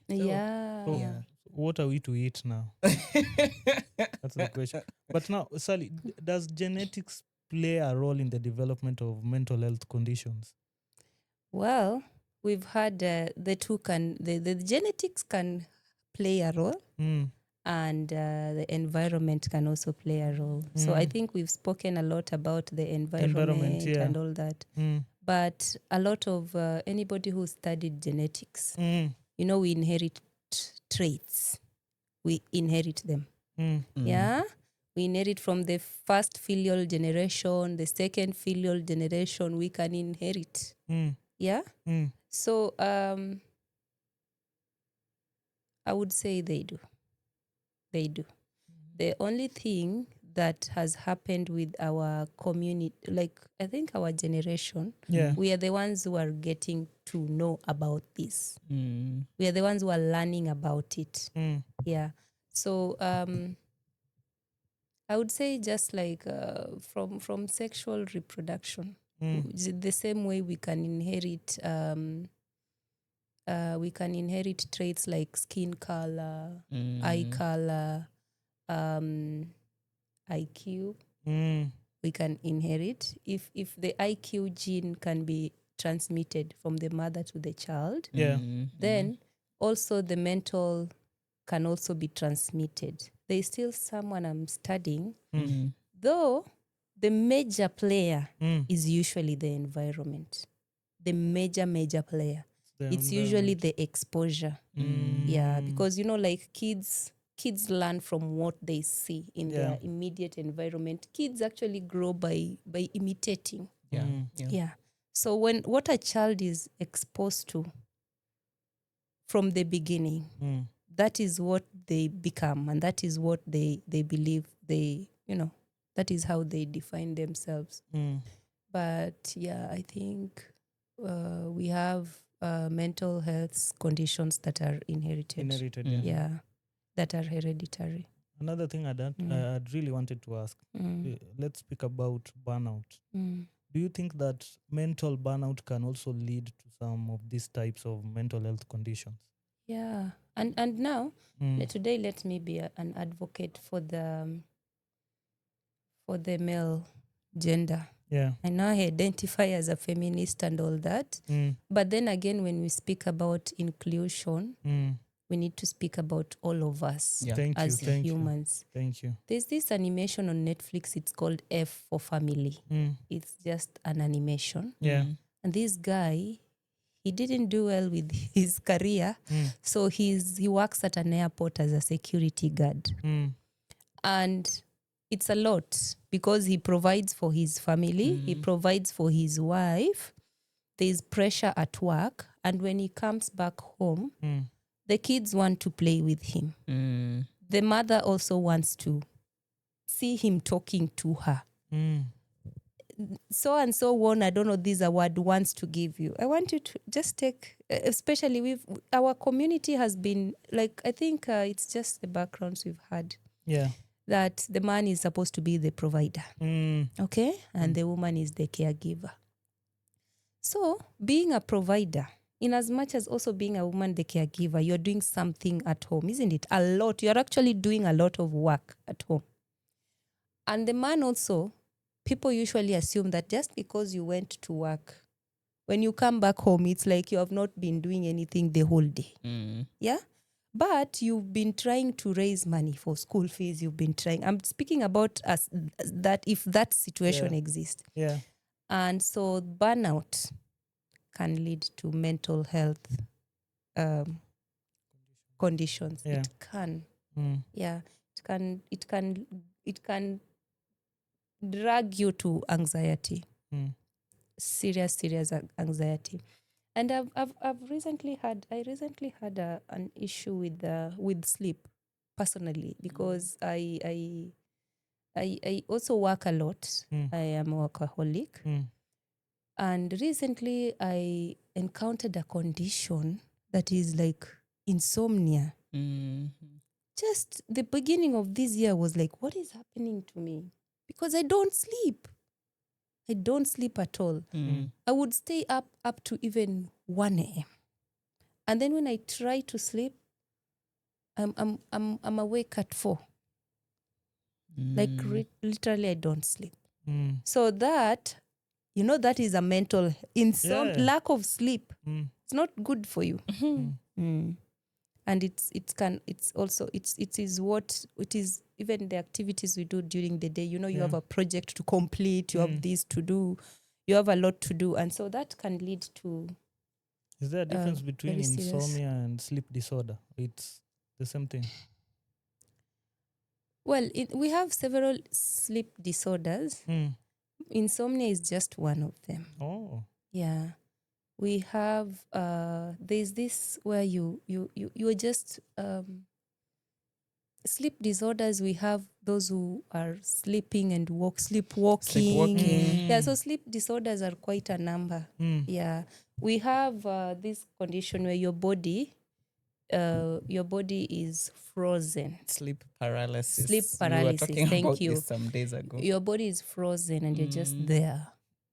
So what are we to eat now? That's the question. But now, Sally, does genetics play a role in the development of mental health conditions? Well, we've had the two the genetics can play a role, and the environment can also play a role. So I think we've spoken a lot about the environment and all that. But a lot of anybody who studied genetics, we inherit traits. We inherit them. Yeah. We inherit from the first filial generation, the second filial generation, we can inherit. Yeah. So I would say they do. They do. The only thing that has happened with our community, like I think our generation, we are the ones who are getting to know about this. We are the ones who are learning about it. Yeah. So I would say just like from sexual reproduction, the same way we can inherit traits like skin color, eye color, IQ. We can inherit if the IQ gene can be transmitted from the mother to the child. Then also the mental can also be transmitted. There's still someone I'm studying, though the major player is usually the environment. The major player. It's usually the exposure. Yeah, because like kids learn from what they see in their immediate environment. Kids actually grow by imitating. Yeah. So what a child is exposed to from the beginning, that is what they become, and that is what they believe that is how they define themselves. But yeah, I think we have mental health conditions that are inherited. That are hereditary. Another thing I'd really wanted to ask, let's speak about burnout. Do you think that mental burnout can also lead to some of these types of mental health conditions? Yeah. And now, today, let me be an advocate for the male gender. Yeah. I know I identify as a feminist and all that. But then again, when we speak about inclusion, we need to speak about all of us as humans. Thank you. There's this animation on Netflix. It's called F for Family. It's just an animation. Yeah. And this guy, he didn't do well with his career. So he works at an airport as a security guard. And it's a lot because he provides for his family. He provides for his wife. There's pressure at work. And when he comes back home, the kids want to play with him. The mother also wants to see him talking to her. So and so on, I don't know, this award wants to give you. I want you to just take, especially our community has been, like, I think it's just the backgrounds we've had. Yeah. That the man is supposed to be the provider. Okay? And the woman is the caregiver. So being a provider, in as much as also being a woman, the caregiver, you're doing something at home, isn't it? A lot. You're actually doing a lot of work at home. And the man also, people usually assume that just because you went to work when you come back home, it's like you have not been doing anything the whole day. Yeah. But you've been trying to raise money for school fees. You've been trying. I'm speaking about us that if that situation exists. Yeah. And so burnout can lead to mental health conditions. Yeah. It can. Yeah. It can drag you to anxiety. Serious anxiety. And I recently had an issue with sleep personally, because I also work a lot. I am a workaholic. And recently I encountered a condition that is like insomnia. Just the beginning of this year was like, what is happening to me? Because I don't sleep. I don't sleep at all. I would stay up to even 1 a.m. And then when I try to sleep, I'm awake at 4. Like literally I don't sleep. So that, that is a mental lack of sleep. It's not good for you. And it is even the activities we do during the day. You have a project to complete, you have this to do, you have a lot to do, and so that can lead to. Is there a difference between insomnia and sleep disorder? It's the same thing. Well, we have several sleep disorders. Insomnia is just one of them. Oh. Yeah. We have there's this where you are just sleep disorders. We have those who are sleeping and sleepwalking. Yeah, so sleep disorders are quite a number. Yeah. We have this condition where your body is frozen. Sleep paralysis. Sleep paralysis. We were talking Thank about you. this some days ago. Your body is frozen and you're just there.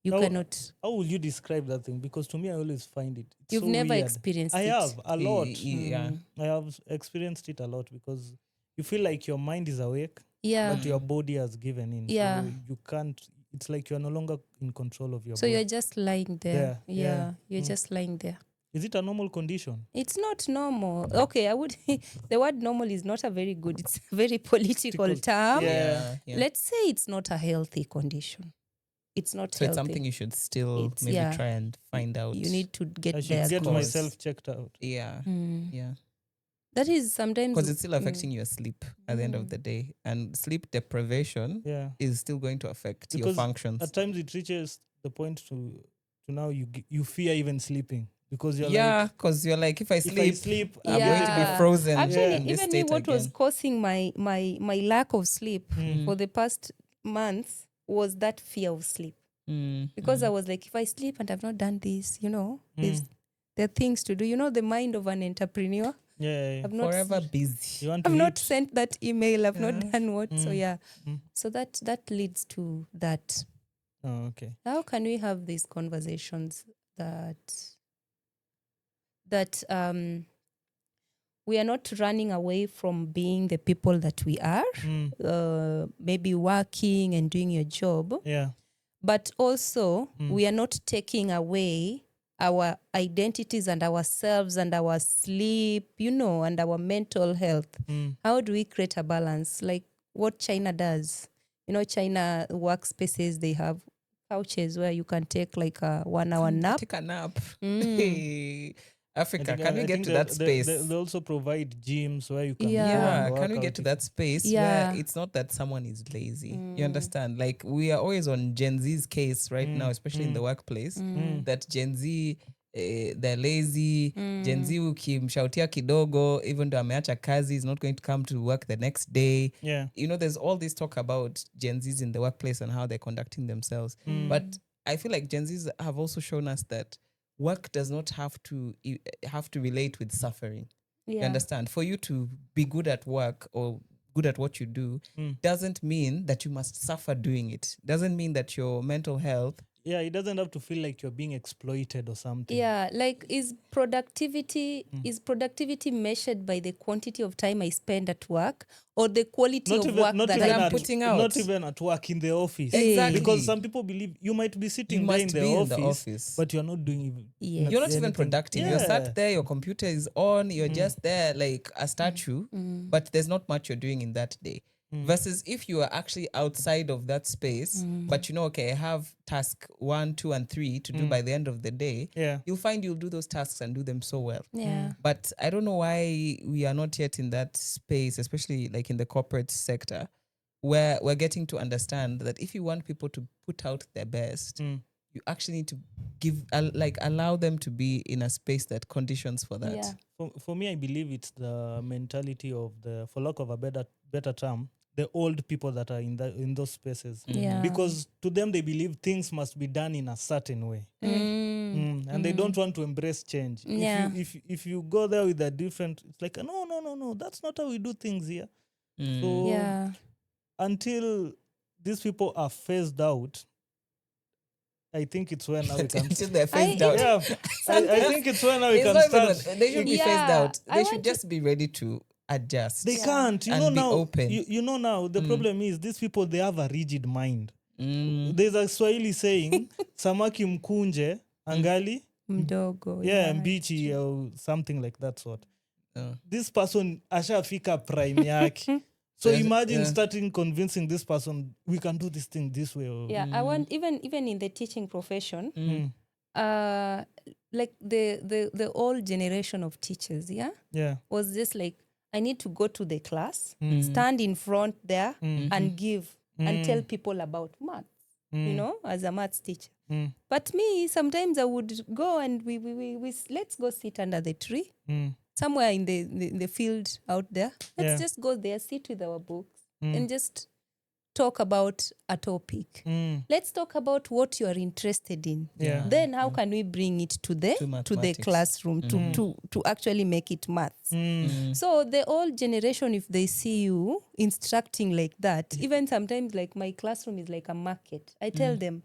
Cannot. How would you describe that thing? Because to me, I always find it's You've so never weird. experienced I it. have a lot. Yeah. I have experienced it a lot because you feel like your mind is awake, but your body has given in. Yeah. So you can't. It's like you're no longer in control of your So body. you're just lying there. Yeah. You're just lying there. Is it a normal condition? It's not normal. Okay, I would. The word normal is not a very good. It's a very political term. Yeah. Let's say it's not a healthy condition. It's not so healthy. it's something you should still try and find out. You need to get I should there. get myself checked out. Yeah. Yeah. That is sometimes because it's still affecting your sleep at the end of the day, and sleep deprivation is still going to affect your functions. At times it reaches the point to now you fear even sleeping. Because you're because you're like, if I sleep, I'm going to be frozen. Actually, in this even state what again. was causing my lack of sleep for the past months was that fear of sleep. Because I was like, if I sleep and I've not done this, there are things to do. The mind of an entrepreneur. Yeah. I've not forever busy. I've not sent that email. I've not done what. So so that leads to that. Oh, okay. How can we have these conversations that we are not running away from being the people that we are, maybe working and doing your job, but also we are not taking away our identities and ourselves and our sleep, and our mental health. How do we create a balance? Like what China does. China workspaces, they have couches where you can take like a 1 hour nap. Take a nap. Hey, Africa, can we get to that space? They also provide gyms where you can can we get to that space where it's not that someone is lazy? You understand? Like, we are always on Gen Z's case right now, especially in the workplace, that Gen Z, they're lazy. Gen Z ukimshautia kidogo, even though ameacha kazi, is not going to come to work the next day. There's all this talk about Gen Z's in the workplace and how they're conducting themselves. But I feel like Gen Z's have also shown us that work does not have to relate with suffering. You understand? For you to be good at work or good at what you do doesn't mean that you must suffer doing it. Doesn't mean that your mental health it doesn't have to feel like you're being exploited or something. Yeah, like is productivity measured by the quantity of time I spend at work or the quality of work that I'm putting out? Not even at work, in the office. Exactly. Because some people believe you might be sitting there in the office, but you're not doing even. Yes. You're not even anything. productive. You're sat there, your computer is on, you're just there like a statue, but there's not much you're doing in that day. Versus if you are actually outside of that space, but okay, I have task 1, 2, and 3 to do by the end of the day, you'll find you'll do those tasks and do them so well. Yeah. But I don't know why we are not yet in that space, especially like in the corporate sector, where we're getting to understand that if you want people to put out their best, you actually need to allow them to be in a space that conditions for that. Yeah. For me, I believe it's the mentality of for lack of a better term, the old people that are in those spaces. Yeah. Because to them, they believe things must be done in a certain way. And they don't want to embrace change. Yeah. If you go there with a different, it's like, no, that's not how we do things here. So until these people are phased out, I think it's when now we can. Until they're phased out. Yeah, I think it's when now we can start. They should be phased out. They should just be ready to adjust. They can't. You know and now. Be open. You know now. The problem is these people. They have a rigid mind. There's a Swahili saying, "Samaki mkunje angali mdogo." Yeah, mbichi or something like that sort. This person ashafika prime yake. So imagine starting convincing this person, we can do this thing this way. I want even in the teaching profession, like the old generation of teachers, was just like, I need to go to the class, stand in front there and give and tell people about maths, as a maths teacher. But me, sometimes I would go and we let's go sit under the tree. Somewhere in the field out there. Let's just go there, sit with our books and just talk about a topic. Let's talk about what you are interested in. Then how can we bring it to the classroom to actually make it maths? So the old generation, if they see you instructing like that, even sometimes like my classroom is like a market. I tell them,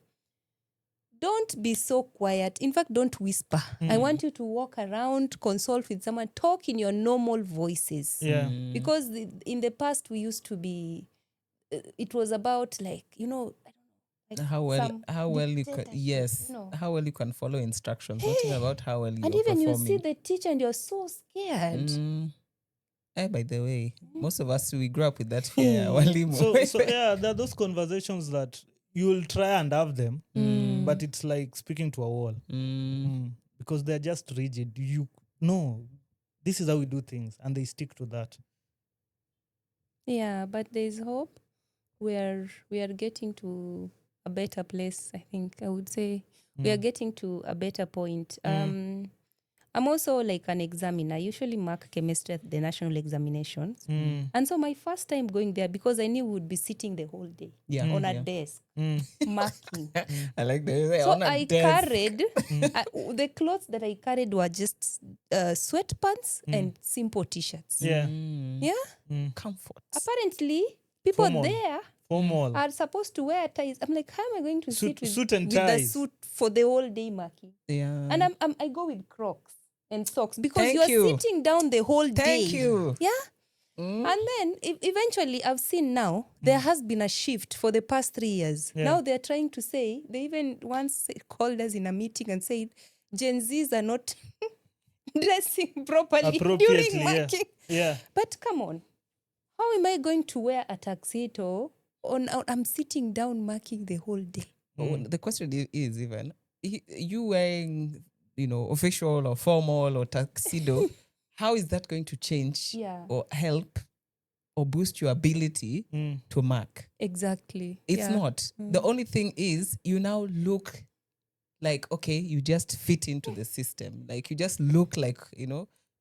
don't be so quiet. In fact, don't whisper. I want you to walk around, consult with someone, talk in your normal voices. Because in the past, we used to be, it was about like, I don't know. Like how well you can, how well you can follow instructions. Not even about how well you're performing. And even you see the teacher and you're so scared. By the way, most of us, we grew up with that fear. So there are those conversations that you'll try and have them, but it's like speaking to a wall because they're just rigid. This is how we do things, and they stick to that. Yeah, but there's hope. We are getting to a better place. I think I would say we are getting to a better point. I'm also like an examiner. I usually mark chemistry at the national examinations. And so my first time going there, because I knew we would be sitting the whole day on a desk, marking. I like that. So I carried, the clothes that I carried were just sweatpants and simple t-shirts. Comfort. Apparently, people there Formal. are supposed to wear ties. I'm like, how am I going to sit with the suit for the whole day marking? And I go with Crocs and socks because you're sitting down the whole day. Thank you. Yeah. And then eventually I've seen now there has been a shift for the past 3 years. Now they're trying to say, they even once called us in a meeting and said, Gen Zs are not dressing properly during marking. But come on, how am I going to wear a tuxedo I'm sitting down marking the whole day? The question is even, you wearing, official or formal or tuxedo, how is that going to change or help or boost your ability to mark? Exactly. It's not. The only thing is you now look like, okay, you just fit into the system. Like you just look like,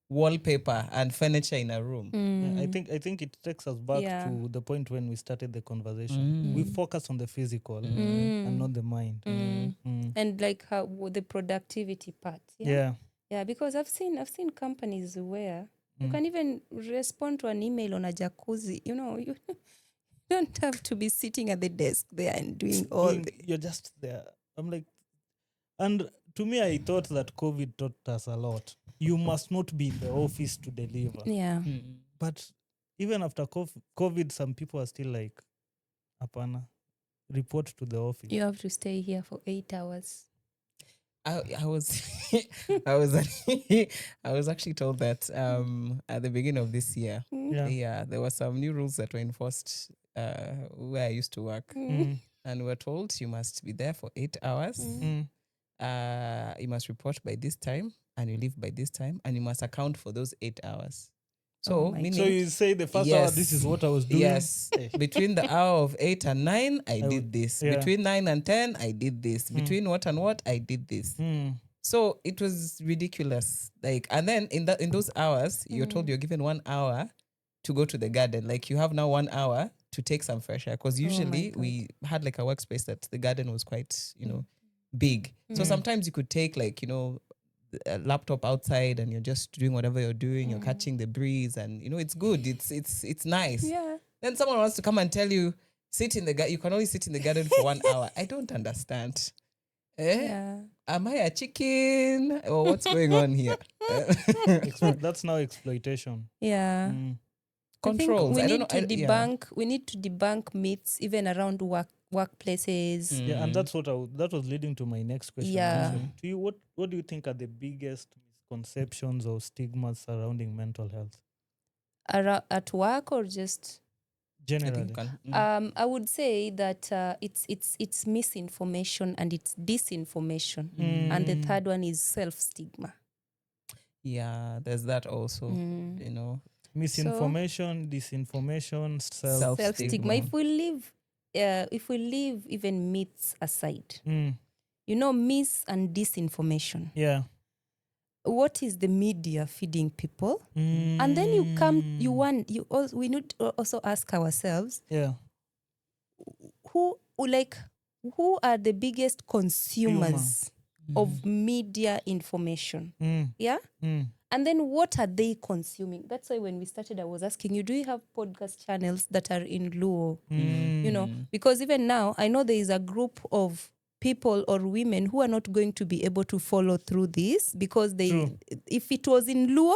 wallpaper and furniture in a room. I think it takes us back to the point when we started the conversation. We focus on the physical and not the mind. And like how the productivity part. Yeah, because I've seen companies where you can even respond to an email on a jacuzzi. You don't have to be sitting at the desk there and doing all you're just there. I'm like, And to me, I thought that COVID taught us a lot. You must not be in the office to deliver. Yeah. But even after COVID, some people are still like, apana, report to the office. You have to stay here for 8 hours. I was I was I was actually told that at the beginning of this year, there were some new rules that were enforced where I used to work, and we were told you must be there for 8 hours. You must report by this time, and you leave by this time, and you must account for those 8 hours. So, so you say the first hour, this is what I was doing? Yes. Between the hour of 8 and 9, I did this. Yeah. Between 9 and 10, I did this. Between what and what, I did this. So it was ridiculous. Like, and then in those hours, you're told you're given 1 hour to go to the garden. Like, you have now 1 hour to take some fresh air. Because usually we had like a workspace that the garden was quite, big. So sometimes you could take like, a laptop outside and you're just doing whatever you're doing, you're catching the breeze, and it's good, it's nice. Then someone wants to come and tell you you can only sit in the garden for 1 hour. I don't understand. Am I a chicken or what's going on here? That's now exploitation. Controls. We need to debunk myths even around workplaces. And that's that was leading to my next question. To you, what do you think are the biggest misconceptions or stigmas surrounding mental health? At work or just generally? I would say that it's misinformation and it's disinformation, and the third one is self-stigma. Yeah, there's that also. Misinformation, disinformation, self-stigma. If we leave even myths aside, myths and disinformation. Yeah. What is the media feeding people? And then we need to also ask ourselves, who are the biggest consumers of media information? And then what are they consuming? That's why when we started, I was asking you, do you have podcast channels that are in Luo? Because even now, I know there is a group of people or women who are not going to be able to follow through this because if it was in Luo,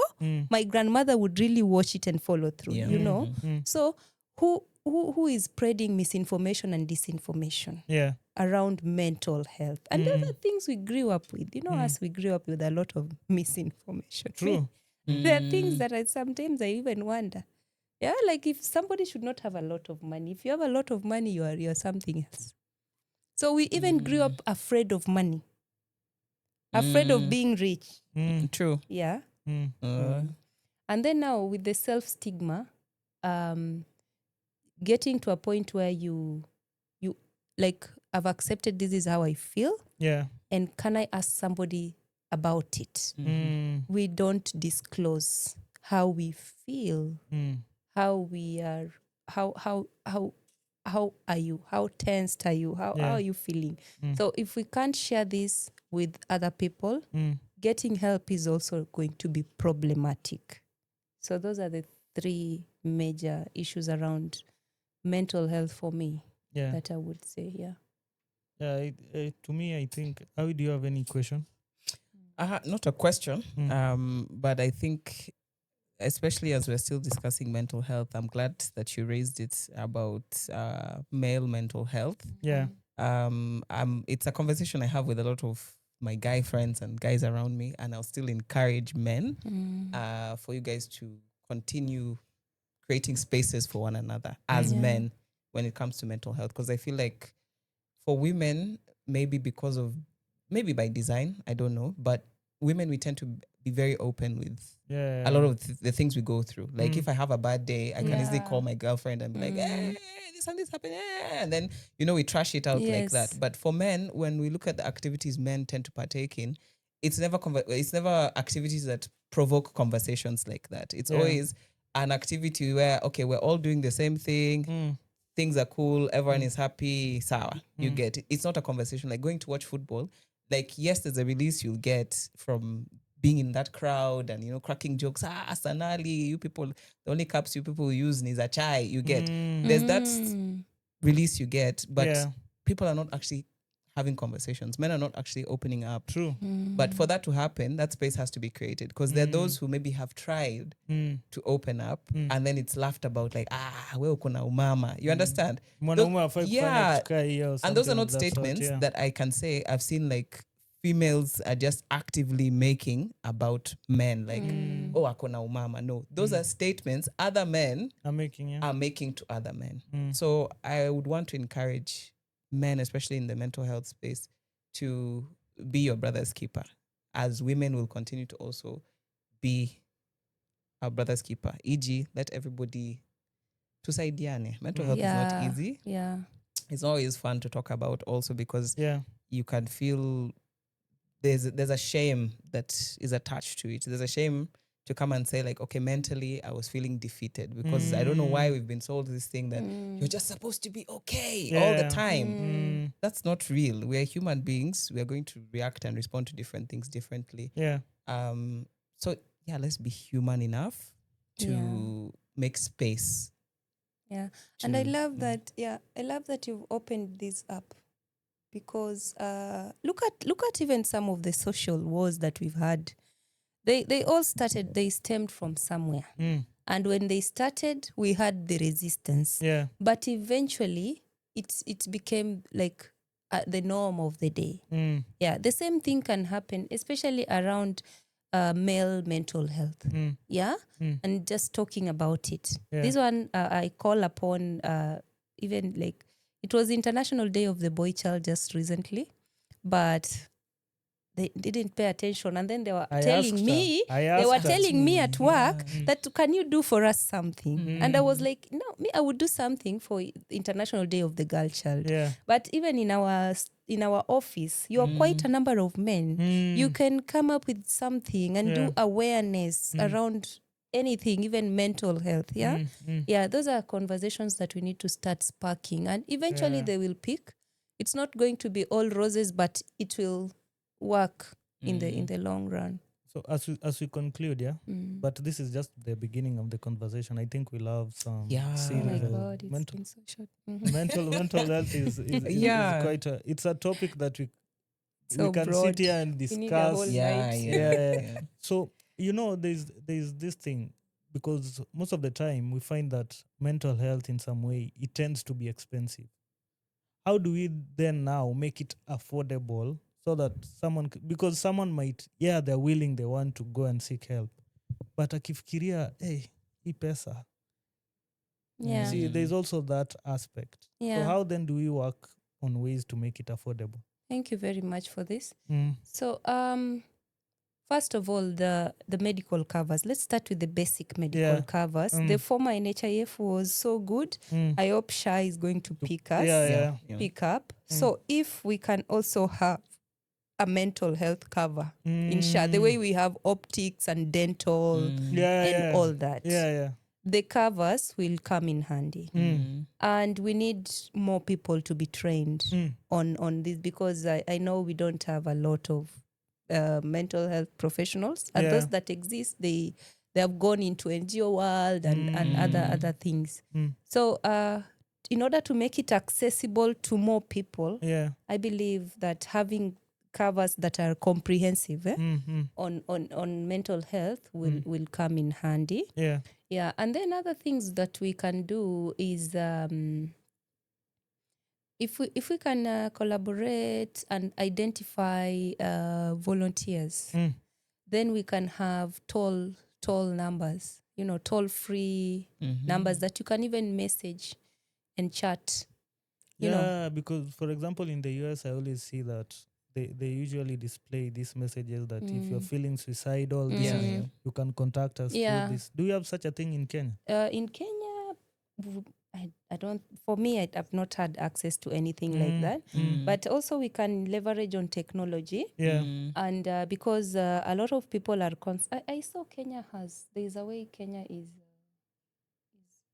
my grandmother would really watch it and follow through, So who is spreading misinformation and disinformation around mental health? And those are things we grew up with. We grew up with a lot of misinformation. True. There are things that sometimes I even wonder. Yeah, like if somebody should not have a lot of money. If you have a lot of money, you're something else. So we even grew up afraid of money. Afraid of being rich. True. Yeah. And then now with the self-stigma, getting to a point where you like, I've accepted this is how I feel. Yeah. And can I ask somebody about it? We don't disclose how we feel, how we are, how are you? How tensed are you? How are you feeling? So if we can't share this with other people, getting help is also going to be problematic. So those are the 3 major issues around mental health for me that I would say. To me, I think, Hawi, do you have any question? Not a question, but I think, especially as we're still discussing mental health, I'm glad that you raised it about male mental health. Yeah. It's a conversation I have with a lot of my guy friends and guys around me, and I'll still encourage men for you guys to continue creating spaces for one another as men when it comes to mental health. Because I feel like for women, maybe by design, I don't know, but women, we tend to be very open with a lot of the things we go through. Like if I have a bad day, I can easily call my girlfriend and be like, hey, this and this happened. And then, we trash it out like that. But for men, when we look at the activities men tend to partake in, it's never activities that provoke conversations like that. It's always an activity where, okay, we're all doing the same thing. Things are cool. Everyone is happy. Sawa. You get it. It's not a conversation like going to watch football. Like, yes, there's a release you'll get from being in that crowd and, cracking jokes. Sanali, you people, the only cups you people use is a chai. You get. There's that release you get, but people are not actually having conversations. Men are not actually opening up. True. But for that to happen, that space has to be created, because there are those who maybe have tried to open up and then it's laughed about, like, we uko na umama. You understand? Yeah. And those are not statements that I can say I've seen, like, females are just actively making about men, like, oh, ako na umama. No, those are statements other men are making to other men. So I would want to encourage men, especially in the mental health space, to be your brother's keeper, as women will continue to also be our brother's keeper. E.g., let everybody tusaidiane. Mental health is not easy. Yeah. It's always fun to talk about also, because you can feel there's a shame that is attached to it. There's a shame to come and say, like, okay, mentally I was feeling defeated, because I don't know why we've been sold this thing that you're just supposed to be okay all the time. That's not real. We are human beings. We are going to react and respond to different things differently. So let's be human enough to make space. And I love that. I love that you've opened this up, because look at even some of the social wars that we've had. They all stemmed from somewhere. And when they started, we had the resistance. But eventually, it became like the norm of the day. The same thing can happen, especially around male mental health. And just talking about it. This one I call upon, even like, it was International Day of the Boy Child just recently, but they didn't pay attention, and then they were telling me at work that, can you do for us something? And I was like, no, I would do something for International Day of the Girl Child. But even in our office, you are quite a number of men. You can come up with something and do awareness around anything, even mental health. Those are conversations that we need to start sparking, and eventually they will pick. It's not going to be all roses, but it will work in the long run. So as we conclude, but this is just the beginning of the conversation. I think we'll have some series of mental health is quite it's a topic that we can broad. Sit here and discuss. We need a whole night. So there's this thing, because most of the time we find that mental health in some way, it tends to be expensive. How do we then now make it affordable, so that because someone might, they're willing, they want to go and seek help, but akifikiria, hii pesa. See, there's also that aspect. So how then do we work on ways to make it affordable? Thank you very much for this. So first of all, the medical covers. Let's start with the basic medical covers. The former NHIF was so good. I hope SHA is going to pick up. So if we can also have a mental health cover in SHA, the way we have optics and dental and all that. The covers will come in handy. And we need more people to be trained on this, because I know we don't have a lot of mental health professionals, and those that exist, they have gone into NGO world and other things. So in order to make it accessible to more people, I believe that having covers that are comprehensive on mental health will come in handy. And then other things that we can do is if we can collaborate and identify volunteers, then we can have toll numbers, toll-free numbers that you can even message and chat. Because for example, in the US, I always see that they usually display these messages that if you're feeling suicidal, you can contact us through this. Do you have such a thing in Kenya? In Kenya, I don't. For me, I've not had access to anything like that. But also, we can leverage on technology. And because a lot of people are. I saw Kenya there's a way Kenya is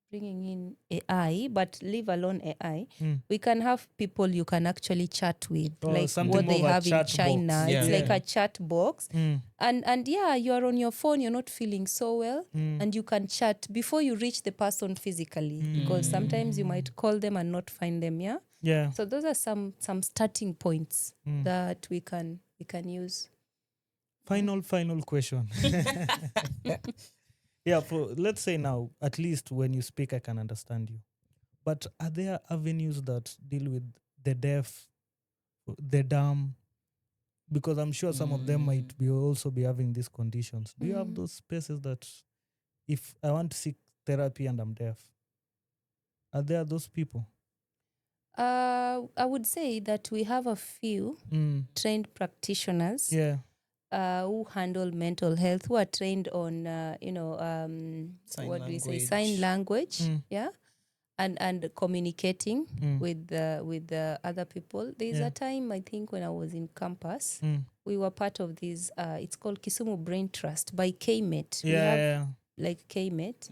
bringing in AI, but leave alone AI. We can have people you can actually chat with, like what they have in China. It's like a chat box. And you are on your phone, you're not feeling so well, and you can chat before you reach the person physically, because sometimes you might call them and not find them. Yeah. So those are some starting points that we can use. Final question. Yeah, let's say now, at least when you speak, I can understand you. But are there avenues that deal with the deaf, the dumb? Because I'm sure some of them might also be having these conditions. Do you have those spaces that, if I want to seek therapy and I'm deaf, are there those people? I would say that we have a few trained practitioners. Yeah. Who handle mental health, who are trained on, sign language, yeah, and communicating with other people. There's a time, I think, when I was in campus, we were part of this. It's called Kisumu Brain Trust by K-Mate. We have like K-Mate,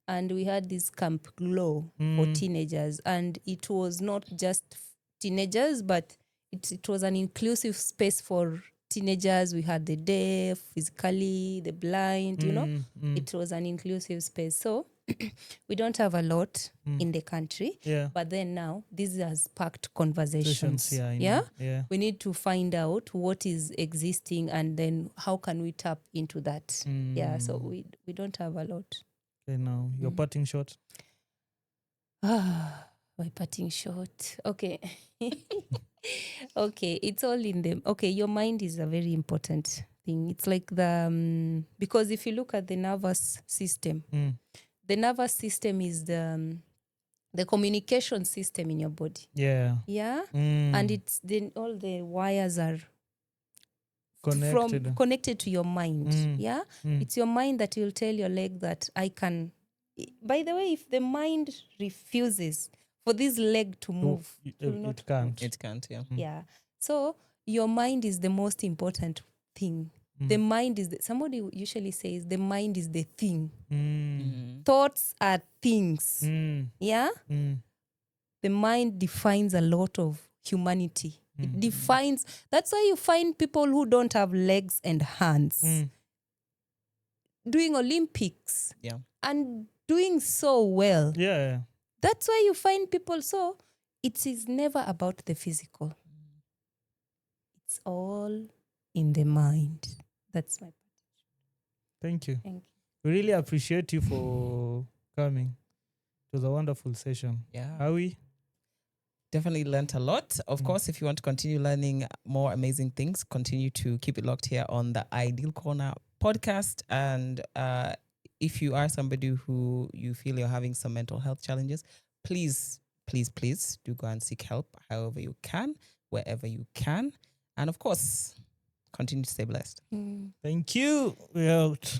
and we had this Camp Glow for teenagers, and it was not just teenagers, but it was an inclusive space for teenagers. We had the deaf, physically, the blind, it was an inclusive space. So we don't have a lot in the country, but then now this has sparked conversations. Yeah, we need to find out what is existing and then how can we tap into that. Yeah, so we don't have a lot. Okay, now your parting shot. My parting shot. Okay. Okay, it's all in them. Okay, your mind is a very important thing. It's like the because if you look at the nervous system, the nervous system is the communication system in your body. Yeah. And it's then all the wires are connected to your mind. Yeah. It's your mind that will tell your leg that I can. By the way, if the mind refuses for this leg to move, it can't. It can't, yeah. Yeah. So your mind is the most important thing. The mind is somebody usually says the mind is the thing. Thoughts are things. Yeah. The mind defines a lot of humanity. It defines. That's why you find people who don't have legs and hands doing Olympics. Yeah. And doing so well. Yeah. That's why you find people. So it is never about the physical. It's all in the mind. That's my part. Thank you. Thank you. We really appreciate you for coming. It was a wonderful session. Yeah. Hawi? Definitely learnt a lot. Of course, if you want to continue learning more amazing things, continue to keep it locked here on the Ideal Corner podcast. And if you are somebody who you feel you're having some mental health challenges, please do go and seek help however you can, wherever you can. And of course, continue to stay blessed. Thank you. We're out.